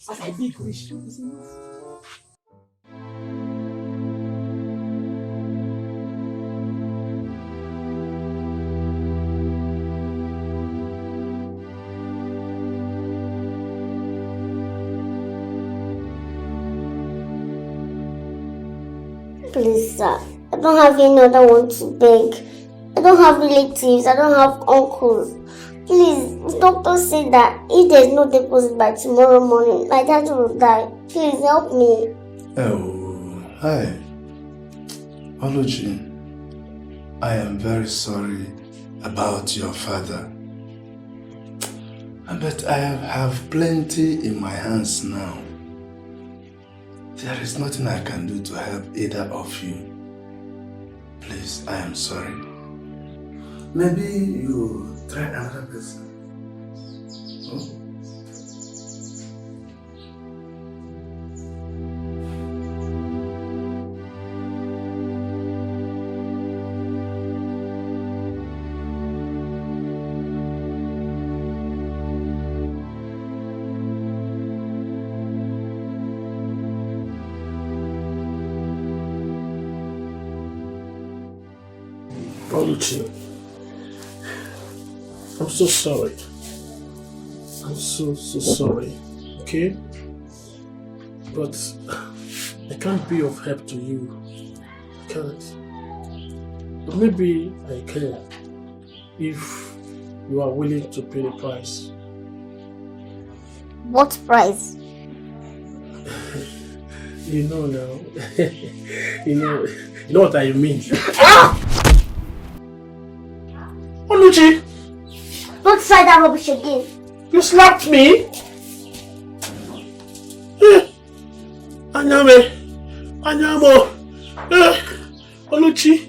Speaker 4: As I big rich, is enough.
Speaker 2: Please, sir. I don't have any other one to beg. I don't have relatives. I don't have uncles. Please, the doctor said that if there's no deposit by tomorrow morning, my dad will die. Please help me.
Speaker 7: Oh, hi. Oluchi, I am very sorry about your father. But I have plenty in my hands now. There is nothing I can do to help either of you. Please, I am sorry. Maybe you try another person. Oh?
Speaker 8: Oluchi, I'm so sorry. I'm so sorry, okay? But I can't be of help to you. I can't. But maybe I can if you are willing to pay the price.
Speaker 2: What price?
Speaker 8: You know now. you know what I mean. Oluchi!
Speaker 2: Don't try that rubbish again.
Speaker 8: You slapped me? Anyame! Anyamo! Oluchi!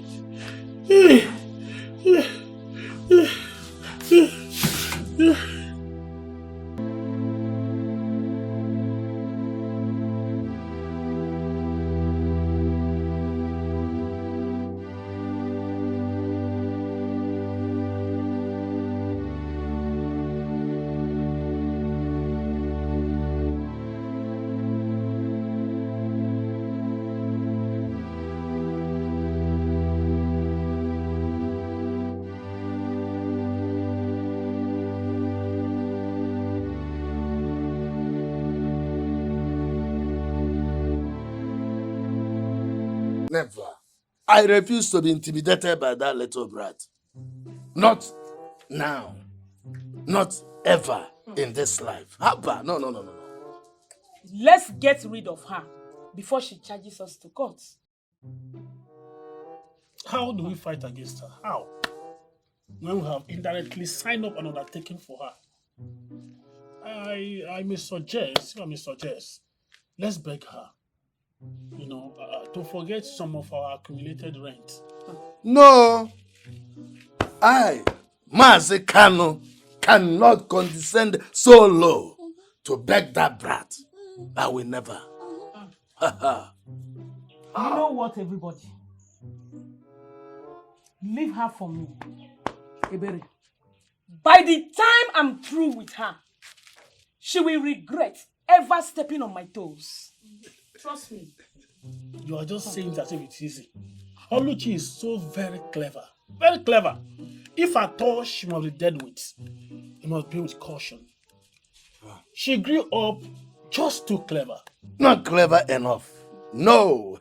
Speaker 7: Never. I refuse to be intimidated by that little brat. Not now. Not ever in this life. Haba, no.
Speaker 9: Let's get rid of her before she charges us to court.
Speaker 8: How do we fight against her? How? When we have indirectly signed up an undertaking for her. I may suggest, let's beg her. To forget some of our accumulated rent.
Speaker 7: No. I, Mazi Kano, cannot condescend so low to beg that brat. I will never.
Speaker 9: You know what, everybody? Leave her for me. Ebere. By the time I'm through with her, she will regret ever stepping on my toes. Trust me.
Speaker 8: You are just saying that as if it's easy. Oluchi is so very clever. Very clever. If at all she must be dealt with, it must be with caution. She grew up just too clever.
Speaker 7: Not clever enough. No,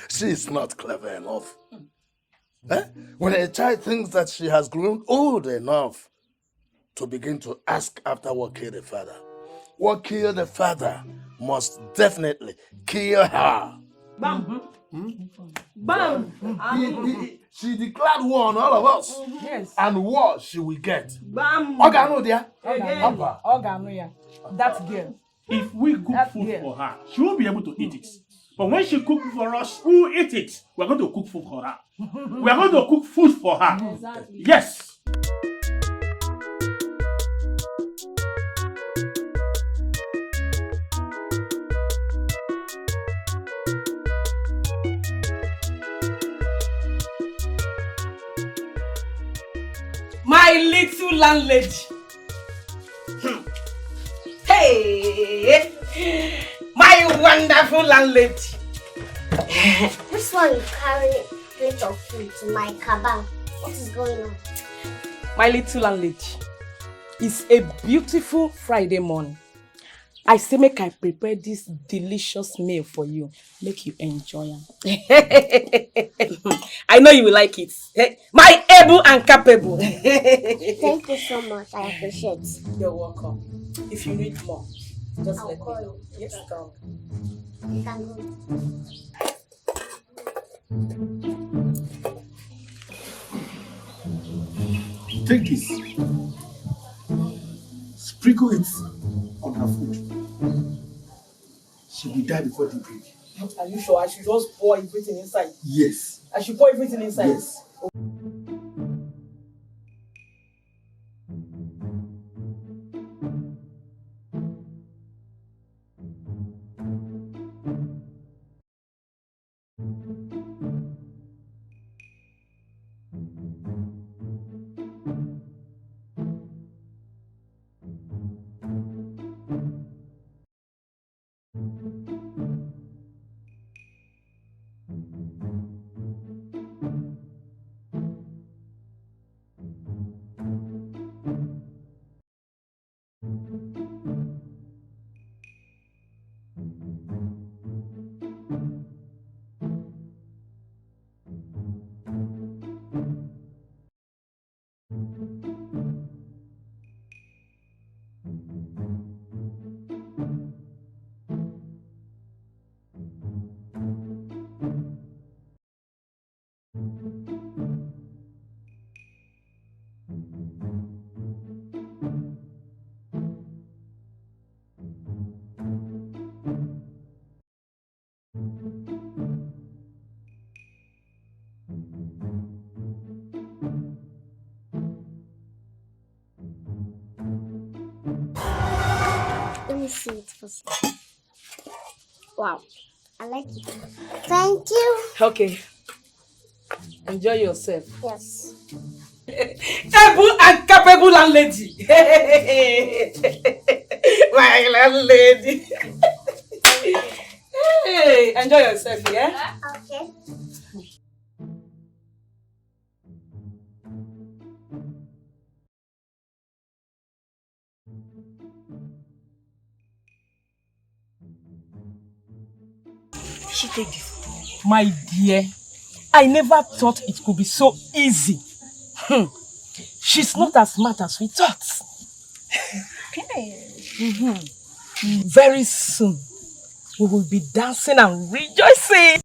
Speaker 7: she is not clever enough. When a child thinks that she has grown old enough to begin to ask after what killed the father, what killed the father must definitely kill her.
Speaker 9: Bam! Bam!
Speaker 7: She declared war on all of us.
Speaker 9: Yes.
Speaker 7: And war she will get.
Speaker 9: Bam!
Speaker 7: Ogano dear.
Speaker 9: Ogano. That girl.
Speaker 8: If we cook food for her, she won't be able to eat it. But when she cooks for us, we will eat it. We're going to cook food for her. We are going to cook food for her. Exactly. Yes.
Speaker 4: My little landlady. Hey, my wonderful landlady.
Speaker 2: This one you carry plate of food to my cabin. What is going on?
Speaker 9: My little landlady, it's a beautiful Friday morning. I say make I prepare this delicious meal for you. Make you enjoy it. I know you will like it. My able and capable.
Speaker 2: Thank you so much. I appreciate it.
Speaker 9: You're welcome. If you need more, just let me know. Yes, come.
Speaker 2: You can go.
Speaker 6: Take this. Sprinkle it on her food. She will die before the break.
Speaker 9: Are you sure I should just pour everything inside?
Speaker 6: Yes.
Speaker 9: I should pour everything inside?
Speaker 6: Yes.
Speaker 2: Let me see it first. Wow, I like it. Thank you.
Speaker 9: Okay. Enjoy yourself.
Speaker 2: Yes.
Speaker 9: Able and capable landlady. My landlady. Hey, enjoy yourself, yeah?
Speaker 2: Okay.
Speaker 9: She take this. My dear, I never thought it could be so easy. She's not as smart as we thought. Very soon, we will be dancing and rejoicing.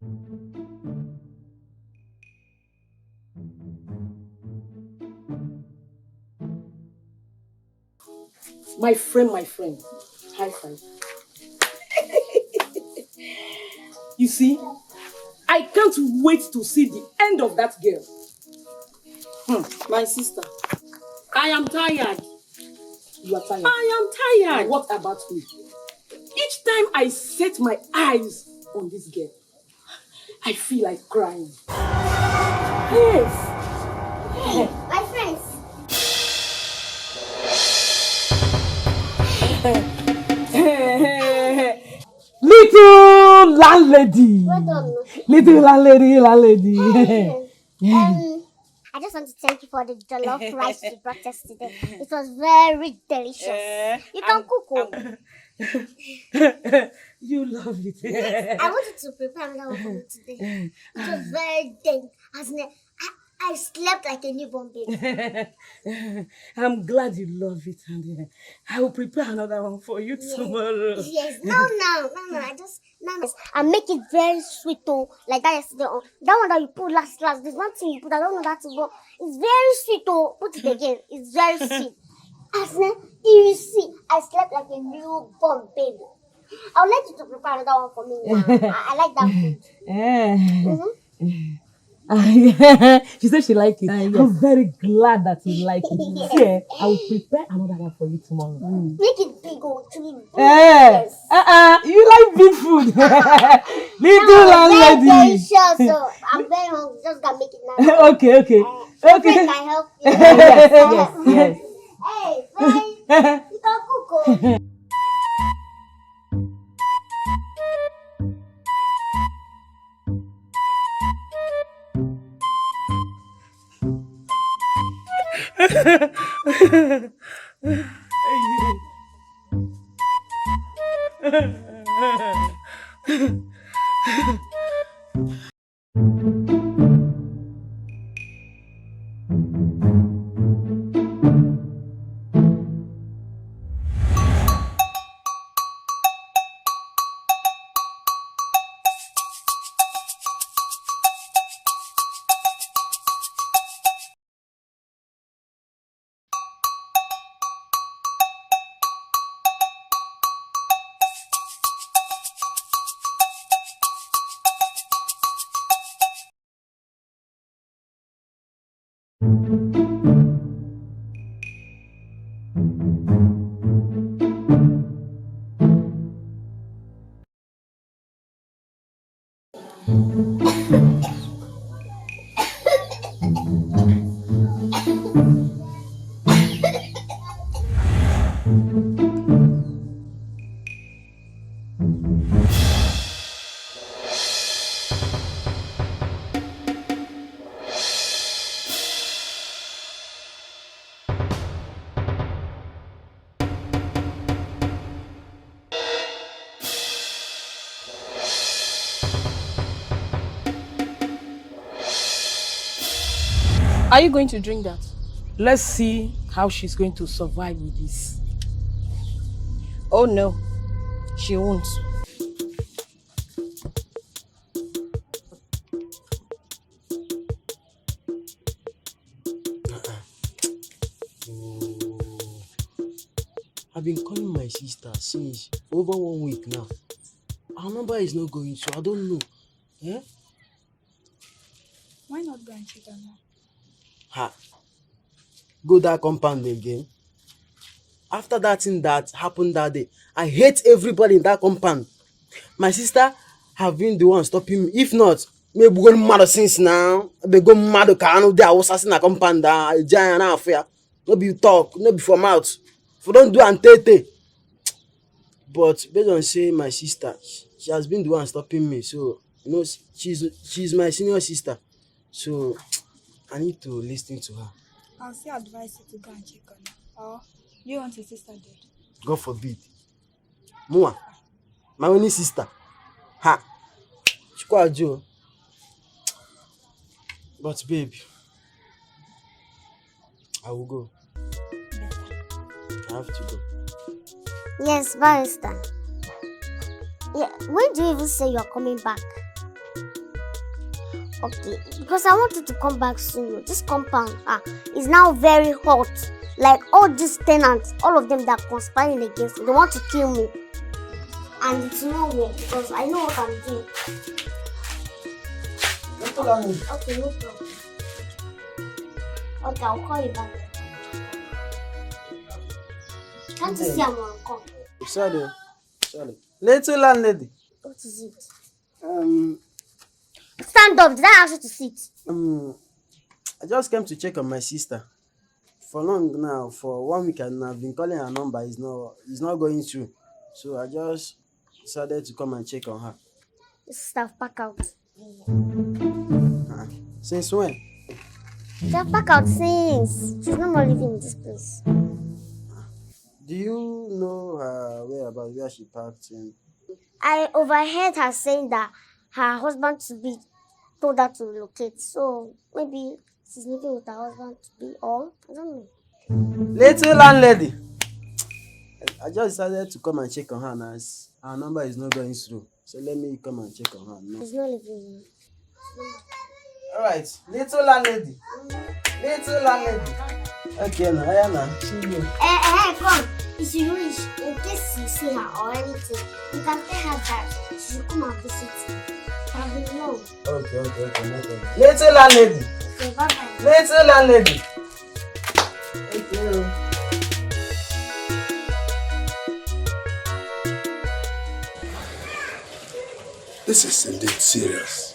Speaker 9: My friend. High five. You see, I can't wait to see the end of that girl. My sister, I am tired. You are tired? I am tired. And what about me? Each time I set my eyes on this girl, I feel like crying. Yes.
Speaker 2: My friends.
Speaker 9: Little landlady.
Speaker 2: Well done.
Speaker 9: Little landlady.
Speaker 2: I just want to thank you for the jollof rice you brought us today. It was very delicious. You can cook.
Speaker 9: You love it.
Speaker 2: Yes, I wanted to prepare another one for you today. It was very dense. I slept like a newborn baby.
Speaker 9: I'm glad you love it, and I will prepare another one for you tomorrow.
Speaker 2: Yes, no. I just and make it very sweet though, like that yesterday. That one that you put last. There's one thing you put. I don't know that to go. It's very sweet though. Put it again. It's very sweet. You see, I slept like a newborn baby. I'll let you to prepare another one for me now. I like that food.
Speaker 9: She said she liked it. Yes. I'm very glad that you like it.
Speaker 2: Yes.
Speaker 9: Yeah, I will prepare another one for you tomorrow.
Speaker 2: Make it big or too big.
Speaker 9: Yes. You like big food. Little landlady.
Speaker 2: Very sure, so I'm very hungry. Just gotta make it now.
Speaker 9: Okay.
Speaker 2: Can I help you?
Speaker 9: Yes.
Speaker 2: Hey, friend, you can cook.
Speaker 10: Are you going to drink that?
Speaker 9: Let's see how she's going to survive with this.
Speaker 10: Oh no, she won't.
Speaker 11: I've been calling my sister since over 1 week now. Our number is not going, so I don't know. Eh?
Speaker 5: Why not go and check on her?
Speaker 11: Ha. Go that compound again. After that thing that happened that day, I hate everybody in that compound. My sister have been the one stopping me. If not, maybe go mad since now. Be go mad ka anu dey assassin na compound da giant na affair. No be talk, no be for mouth. For don't do antete. But based on say my sister, she has been the one stopping me. So you know she's my senior sister. So I need to listen to her.
Speaker 5: I'll still advise you to go and check on her. Or you want your sister dead?
Speaker 11: God forbid. Mua, my only sister. Ha. Chukwajo. But babe, I will go. I have to go.
Speaker 2: Yes, barrister. Yeah, when do you even say you're coming back? Okay, because I want you to come back soon. This compound is now very hot. Like all these tenants, all of them that are conspiring against me, they want to kill me. And it's no work because I know what I'm doing. Okay, no problem. Okay, I'll call you back. Can't you see I'm on call?
Speaker 11: Sorry. Little landlady.
Speaker 2: What is it? Stand up. Did I ask you to sit?
Speaker 11: I just came to check on my sister. For long now, for 1 week and I've been calling her number. It's not going through. So I just decided to come and check on her.
Speaker 2: This stuff back out.
Speaker 11: Since when?
Speaker 2: They're back out since. She's no more living in this place.
Speaker 11: Do you know her whereabouts, where she parked in?
Speaker 2: I overheard her saying that her husband to be told her to relocate. So maybe she's living with her husband to be, or I don't know.
Speaker 11: Little landlady. I just decided to come and check on her now. Her number is not going through. So let me come and check on her now.
Speaker 2: She's not living here.
Speaker 11: Alright, little landlady. Little landlady. Okay, now, Ayana, see you.
Speaker 2: Hey, come. If you wish, in case you see her or anything, you can tell her that she should come and visit you. I've been known.
Speaker 11: Okay, no problem. Little landlady.
Speaker 2: Okay, bye-bye.
Speaker 11: Little landlady. Okay.
Speaker 7: This is indeed serious.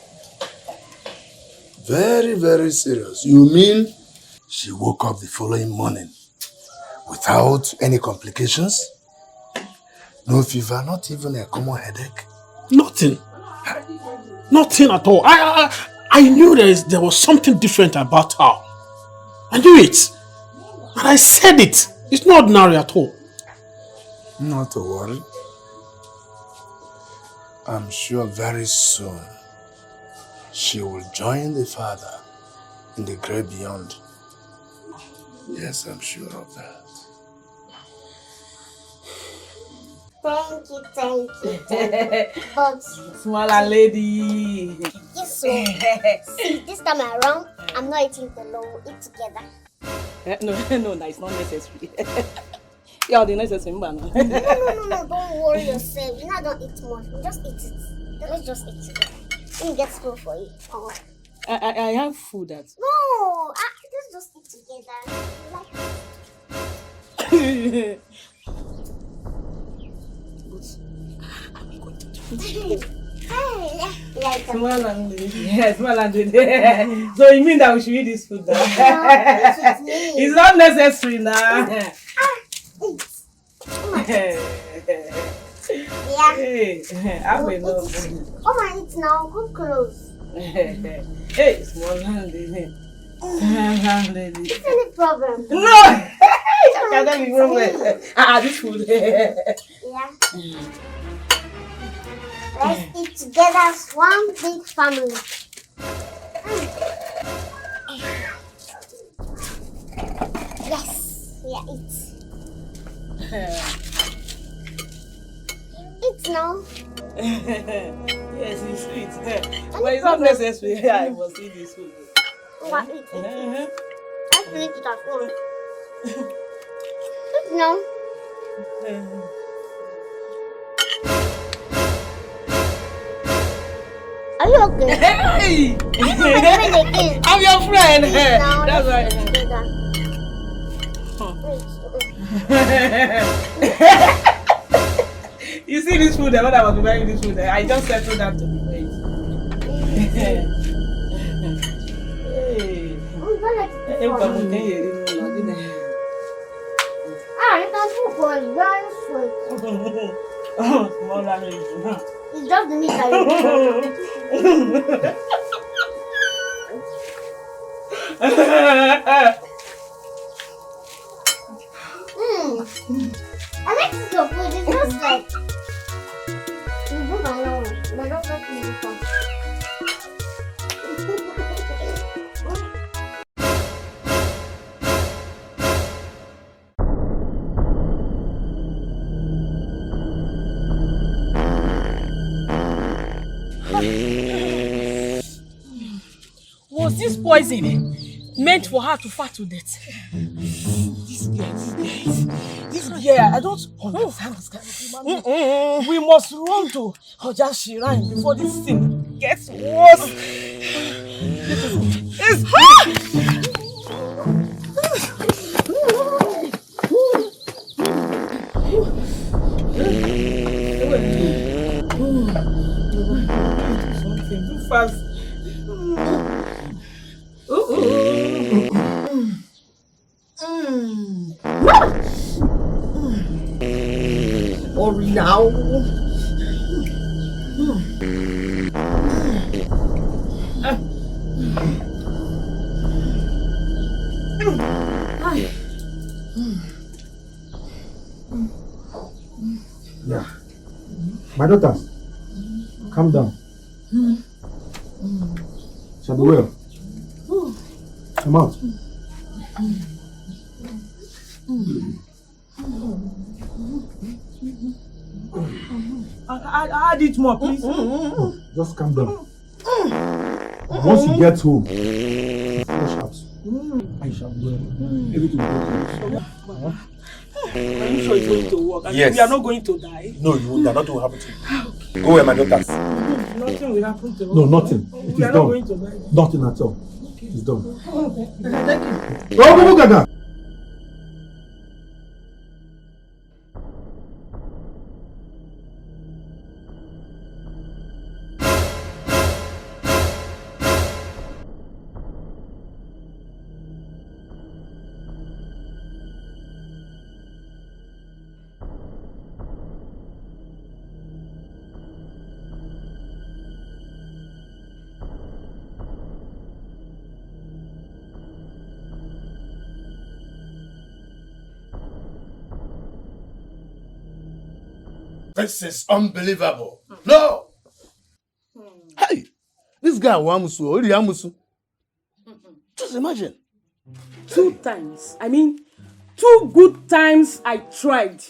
Speaker 7: Very, very serious. You mean she woke up the following morning without any complications? No fever, not even a common headache?
Speaker 8: Nothing. Nothing at all. I knew there was something different about her. I knew it. And I said it. It's not ordinary at all.
Speaker 7: Not to worry. I'm sure very soon she will join the Father in the great beyond. Yes, I'm sure of that.
Speaker 2: Thank you. But
Speaker 9: Smaller lady.
Speaker 2: yes, so see, this time around, I'm not eating alone. We'll eat together.
Speaker 9: No, it's not necessary. Yeah, the necessary.
Speaker 2: No, don't worry yourself. You know I don't eat much. We just eat it. Let's just eat together. Let me get spoon for you. Oh.
Speaker 9: I have food that.
Speaker 2: No, let's just together.
Speaker 9: Small landlady. Yeah, small landlady. So you mean that we should eat this food now? It's not necessary now.
Speaker 2: Yeah.
Speaker 9: Hey, I'm enough.
Speaker 2: Oh my, it's now good clothes.
Speaker 9: Hey, small landlady. Small landlady.
Speaker 2: Is there any problem?
Speaker 9: No! Can that be problem? This food.
Speaker 2: Yeah. Let's eat together as one big family. Yes, yeah, eat. Eat now.
Speaker 9: Yes, it's sweet. But it's not necessary. I must eat this food.
Speaker 2: What, eat it? Let's eat it at once. Eat now. Are you okay?
Speaker 9: Hey!
Speaker 2: Again.
Speaker 9: I'm your friend.
Speaker 2: Now,
Speaker 9: That's
Speaker 2: let's
Speaker 9: right.
Speaker 2: eat together.
Speaker 9: You see this food, the one I was preparing this food, I just settled that to be great. Hey.
Speaker 2: You can cook very sweet.
Speaker 9: Small landlady.
Speaker 2: It's just the meat I I like this your food. It's just like
Speaker 10: Was this poison meant for her to fart to death?
Speaker 9: This girl, I don't understand this kind of woman. We must run to Hoja Shrine before this thing gets worse. Something too fast.
Speaker 1: Hurry now. Yeah. My daughters, calm down. Shall be well. Come out.
Speaker 9: Add it more, please.
Speaker 1: No, just calm down. Once you get home, flush out. I shall be well. Everything will go well.
Speaker 9: Are you sure it's going to work? And
Speaker 3: Yes.
Speaker 9: we are not going to die?
Speaker 3: No, nothing will happen to you. Go where my daughters.
Speaker 9: Nothing will happen to us.
Speaker 1: No, nothing. It
Speaker 9: We
Speaker 1: is
Speaker 9: are not going to
Speaker 1: done.
Speaker 9: die.
Speaker 1: Nothing at all. It is done.
Speaker 9: Thank you.
Speaker 1: Go, Gaga.
Speaker 7: This is unbelievable. No! Hey! This guy, Wamusu, Ori Yamusu. Just imagine.
Speaker 10: 2 times. I mean, 2 good times I tried.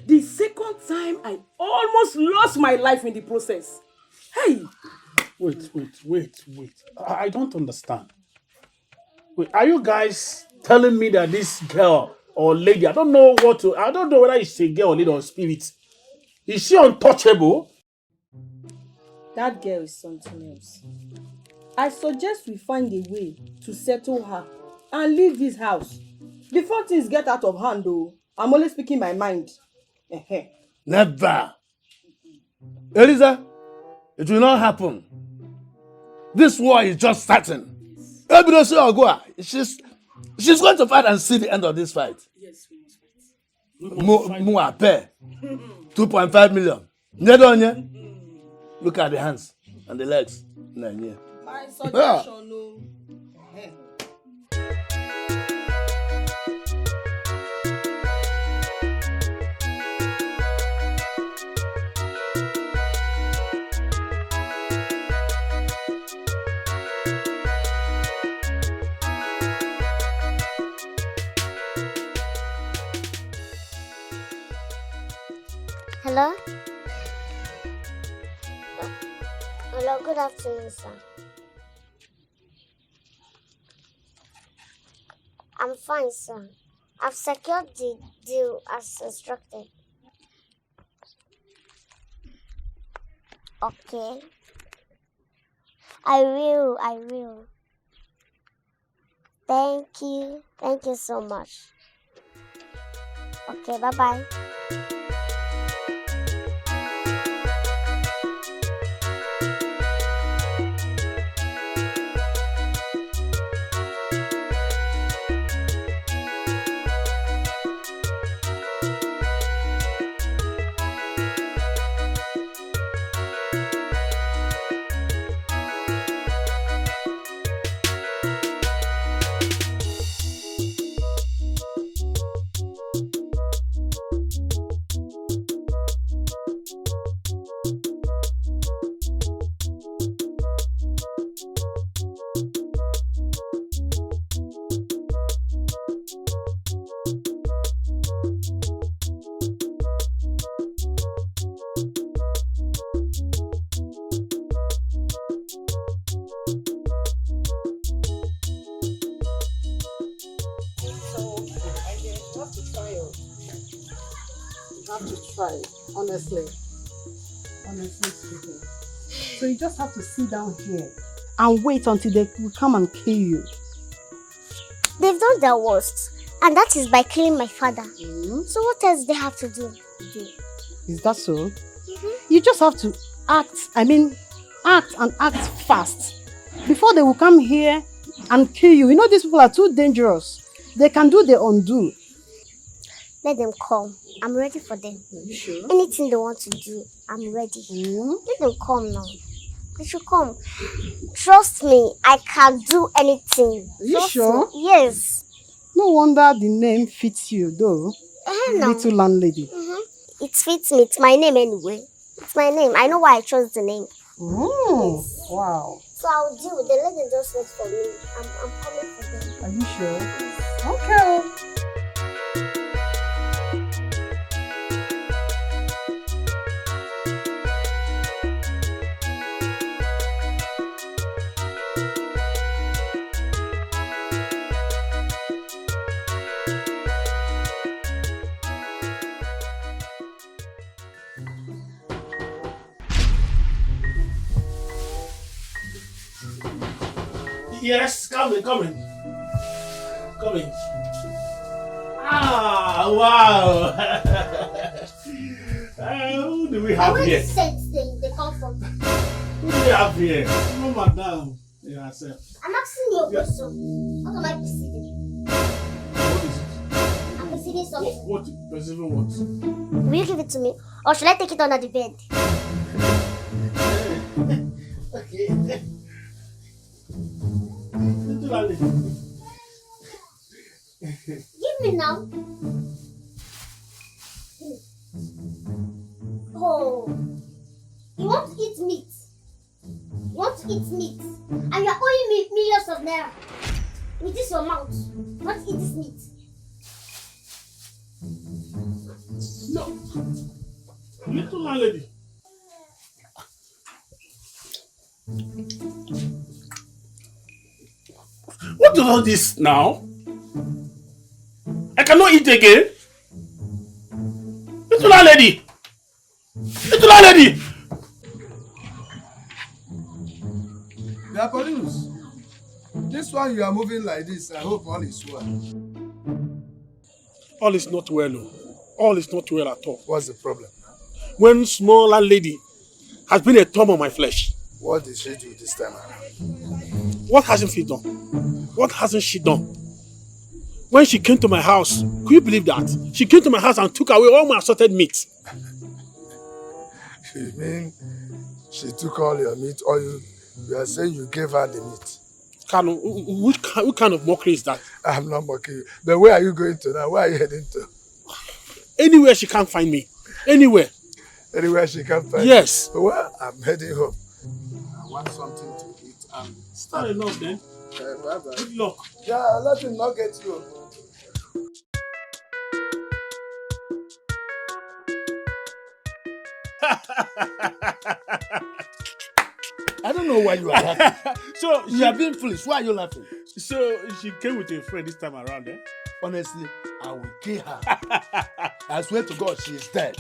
Speaker 10: The second time, I almost lost my life in the process. Hey!
Speaker 8: Wait. I don't understand. Wait, are you guys telling me that this girl or lady, I don't know whether it's a girl or lady or spirit, is she untouchable?
Speaker 10: That girl is something else. I suggest we find a way to settle her and leave this house before things get out of hand though. I'm only speaking my mind.
Speaker 7: Never. Eliza, it will not happen. This war is just starting. She's going to fight and see the end of this fight.
Speaker 9: Yes, we must fight.
Speaker 7: More pay. 2.5 million. Look at the hands and the legs.
Speaker 10: My suggestion, no.
Speaker 2: Hello? Hello, good afternoon, sir. I'm fine, sir. I've secured the deal as instructed. Okay. I will. Thank you so much. Okay, bye-bye.
Speaker 9: Honestly speaking. So you just have to sit down here and wait until they will come and kill you.
Speaker 2: They've done their worst, and that is by killing my father. So what else they have to do?
Speaker 9: Is that so? You just have to act and act fast before they will come here and kill you. You know these people are too dangerous. They can do the undo.
Speaker 2: Let them come. I'm ready for them.
Speaker 9: Are you sure?
Speaker 2: Anything they want to do, I'm ready. Let them come now. They should come. Trust me, I can do anything.
Speaker 9: Are you sure?
Speaker 2: Me. Yes.
Speaker 9: No wonder the name fits you though. Little landlady.
Speaker 2: It fits me. It's my name anyway. It's my name. I know why I chose the name.
Speaker 9: Yes. Wow.
Speaker 2: So I'll deal with them. Let them just wait for me. I'm coming for them.
Speaker 9: Are you sure? Okay.
Speaker 8: Yes, coming. Ah, wow. Who do we have
Speaker 2: Where
Speaker 8: here?
Speaker 2: the saints they come from?
Speaker 8: Who do we have here? No, madam. Yourself.
Speaker 2: I'm asking you a question. What am I perceiving?
Speaker 8: What is it?
Speaker 2: I'm perceiving something.
Speaker 8: What? Perceiving what?
Speaker 2: Will you give it to me? Or should I take it under the bed?
Speaker 8: Okay.
Speaker 2: Give me now. Oh, you want to eat meat? And you're owing me millions of naira. With this your mouth. You want to eat this meat?
Speaker 8: No. Little landlady. What is all this now? I cannot eat again. Little landlady.
Speaker 6: They are police.
Speaker 7: This one you are moving like this, I hope all is well.
Speaker 8: All is not well. Oh. All is not well at all.
Speaker 7: What's the problem?
Speaker 8: When small landlady has been a thorn on my flesh.
Speaker 7: What did she do this time around?
Speaker 8: What hasn't she done? What hasn't she done? When she came to my house, could you believe that? She came to my house and took away all my assorted meat.
Speaker 7: You mean she took all your meat, or you are saying you gave her the meat?
Speaker 8: What kind of mockery is that?
Speaker 7: I'm not mocking you. But where are you going to now? Where are you heading to?
Speaker 8: Anywhere she can't find me. Anywhere.
Speaker 7: Anywhere she can find me?
Speaker 8: Yes.
Speaker 7: Well, I'm heading home. I want something to eat.
Speaker 8: It's not enough then.
Speaker 7: Bye-bye.
Speaker 8: Good luck.
Speaker 7: Yeah, let him not get you. I don't know why you are laughing.
Speaker 8: So
Speaker 7: you are being foolish. Why are you laughing?
Speaker 8: So she came with a friend this time around, eh?
Speaker 7: Honestly, I will kill her. I swear to God, she is dead.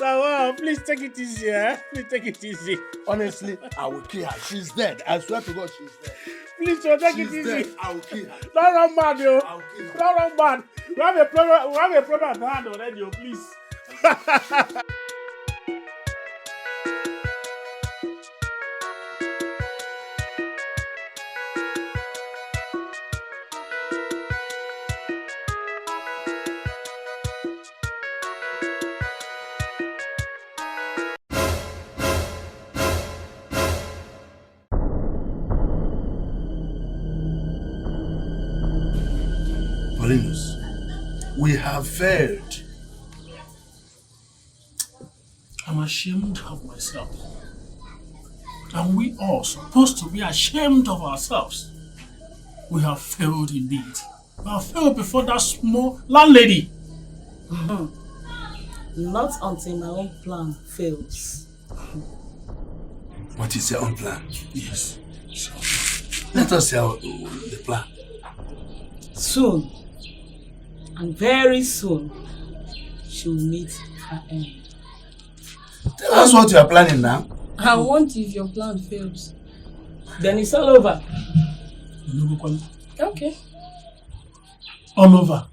Speaker 8: Tawa, please take it easy, eh? Please take it easy.
Speaker 7: Honestly, I will kill her. She's dead. I swear to God, she's dead.
Speaker 8: Please, take it
Speaker 7: She's
Speaker 8: easy.
Speaker 7: dead. I will kill her.
Speaker 8: Don't run mad, yo.
Speaker 7: I will kill her.
Speaker 8: Don't run mad. We have a problem at hand already, yo. Please.
Speaker 7: Paulinus, we have failed.
Speaker 8: I'm ashamed of myself. And we are supposed to be ashamed of ourselves. We have failed indeed. We have failed before that small landlady.
Speaker 9: Not until my own plan fails.
Speaker 7: What is your own plan?
Speaker 8: Yes.
Speaker 7: So, let us hear the plan.
Speaker 9: Soon, and very soon, she will meet her end.
Speaker 7: Tell us what you are planning now.
Speaker 5: And what if your plan fails?
Speaker 9: Then it's all over.
Speaker 5: Okay.
Speaker 8: All over.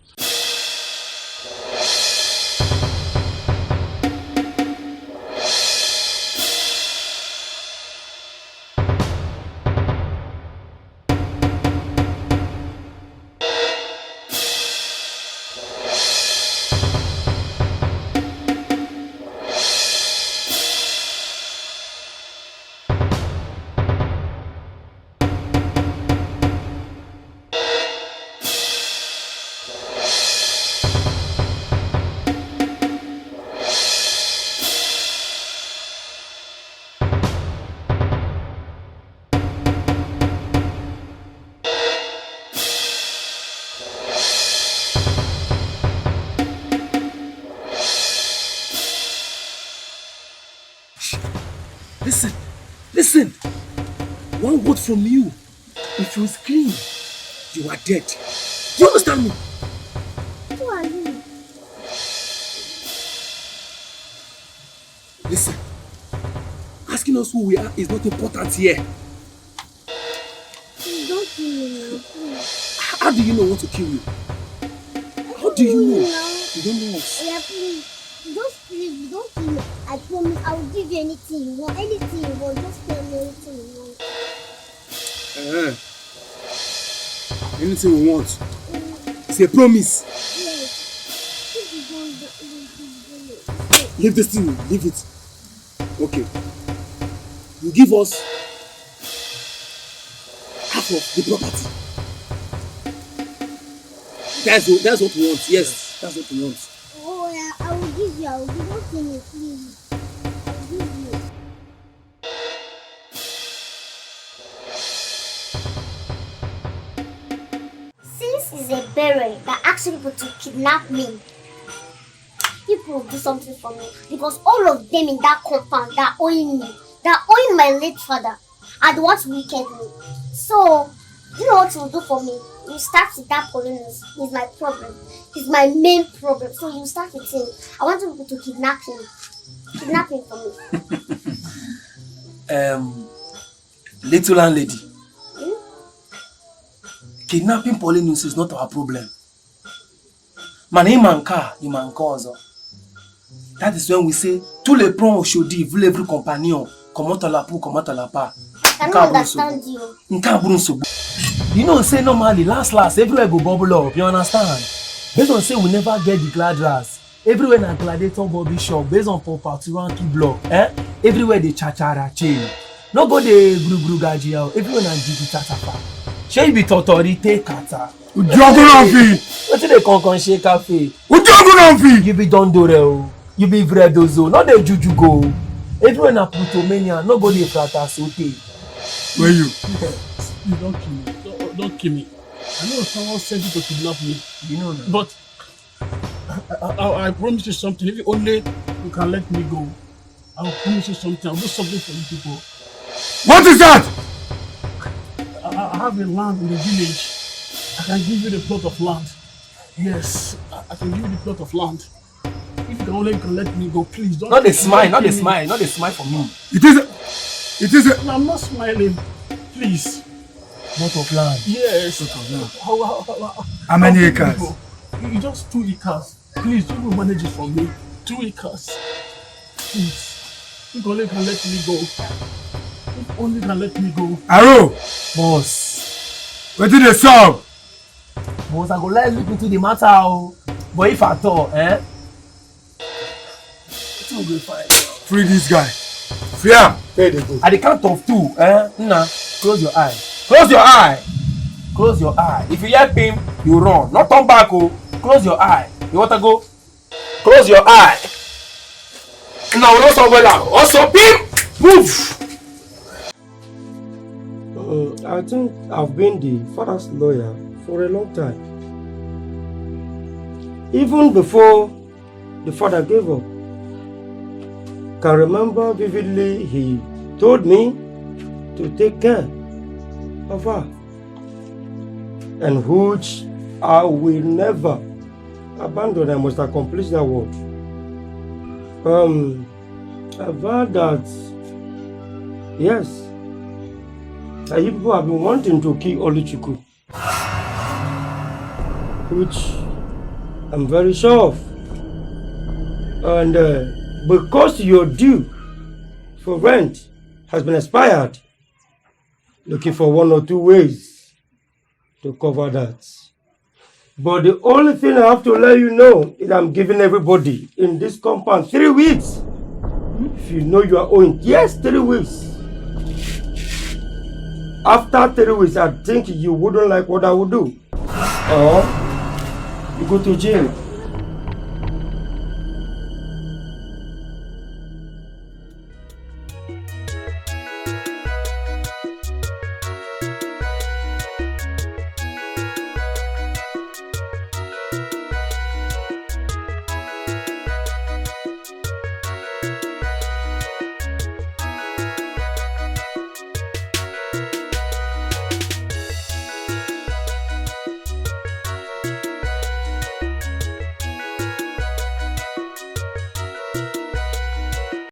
Speaker 11: Listen. One word from you. If you scream, you are dead. Do you understand me?
Speaker 2: Who are you?
Speaker 11: Listen. Asking us who we are is not important here.
Speaker 2: Please don't kill me now, please.
Speaker 11: How do you know what to kill you? How do you know? You don't know us.
Speaker 2: Yeah, please. Please, don't kill me. I promise I will give you anything you want. Anything you want. Just tell me anything you want.
Speaker 11: Anything we want. It's a promise.
Speaker 2: Yes. If you don't,
Speaker 11: Leave this thing. Leave it. Okay. You give us half of the property. That's what we want. Yes, that's what we want.
Speaker 2: oh yeah, I will give you. Don't kill me, please. I will give you. Since it's a parent that asks people to kidnap me, people will do something for me because all of them in that compound that owing me, that owing my late father, are the ones who wicked me. So, you know what you will do for me? You start with that Paulinus. He's my problem. He's my main problem. So you start with him. I want people to kidnap him. Kidnap him for me.
Speaker 12: Little landlady. Kidnapping Paulinus is not our problem. Man, il manque also. That is when we say, tous les plans au chaudis, vous les compagnons, comment à la pou, comment à la pas.
Speaker 2: I don't understand you.
Speaker 12: You know, say normally, last, everywhere go bubble up, you understand? Based on say we never get the glad ras. Everywhere na gladiator bobby shop, based on property one key block, everywhere they cha-cha-ra chain. No go the gru gaji out, everywhere na jiki tatafa. Shey you be totori take kata. Wetin dey con shake cafe? You be dondore o. You be vredozo, not the juju go. Everywhere na plutomania, no go the frata sote.
Speaker 6: Where you?
Speaker 8: You don't kill me. Don't kill me. I know someone sent you to kidnap me.
Speaker 12: You know that.
Speaker 8: But I promise you something. If only you can let me go, I'll promise you something. I'll do something for you people.
Speaker 6: What is that?
Speaker 8: I have a land in the village. I can give you the plot of land. Yes, I can give you the plot of land. If you only can let me go, please don't.
Speaker 12: Not the smile for me.
Speaker 6: It is a.
Speaker 8: No, I'm not smiling. Please.
Speaker 12: Plot of land.
Speaker 8: Yes.
Speaker 12: Plot of land.
Speaker 6: How many acres?
Speaker 8: You just 2 acres. Please, you will manage it for me. 2 acres. Please. If only can let me go. If only can let me go.
Speaker 6: Arrow!
Speaker 12: Boss.
Speaker 6: Where did they solve?
Speaker 12: Boss, I go let look into the matter. But if at all, it's not going fine.
Speaker 6: Free this guy. Free him.
Speaker 12: There they go. At the count of 2, Nah, close your eye. Close your eye. Close your eye. If you help him, you run. Not turn back, oh. Close your eye. You want to go? Close your eye. Now, we also go down. Also, pim! Move! I think I've been the father's lawyer for a long time. Even before the father gave up. Can remember vividly he told me to take care of her, and which I will never abandon. I must accomplish that word. I've heard that, yes, that you people have been wanting to kill Oluchukwu, which I'm very sure of. And because your due for rent has been expired, looking for 1 or 2 ways to cover that. But the only thing I have to let you know is I'm giving everybody in this compound 3 weeks. If you know you are owing, yes, 3 weeks. After 3 weeks, I think you wouldn't like what I would do. Or you go to jail.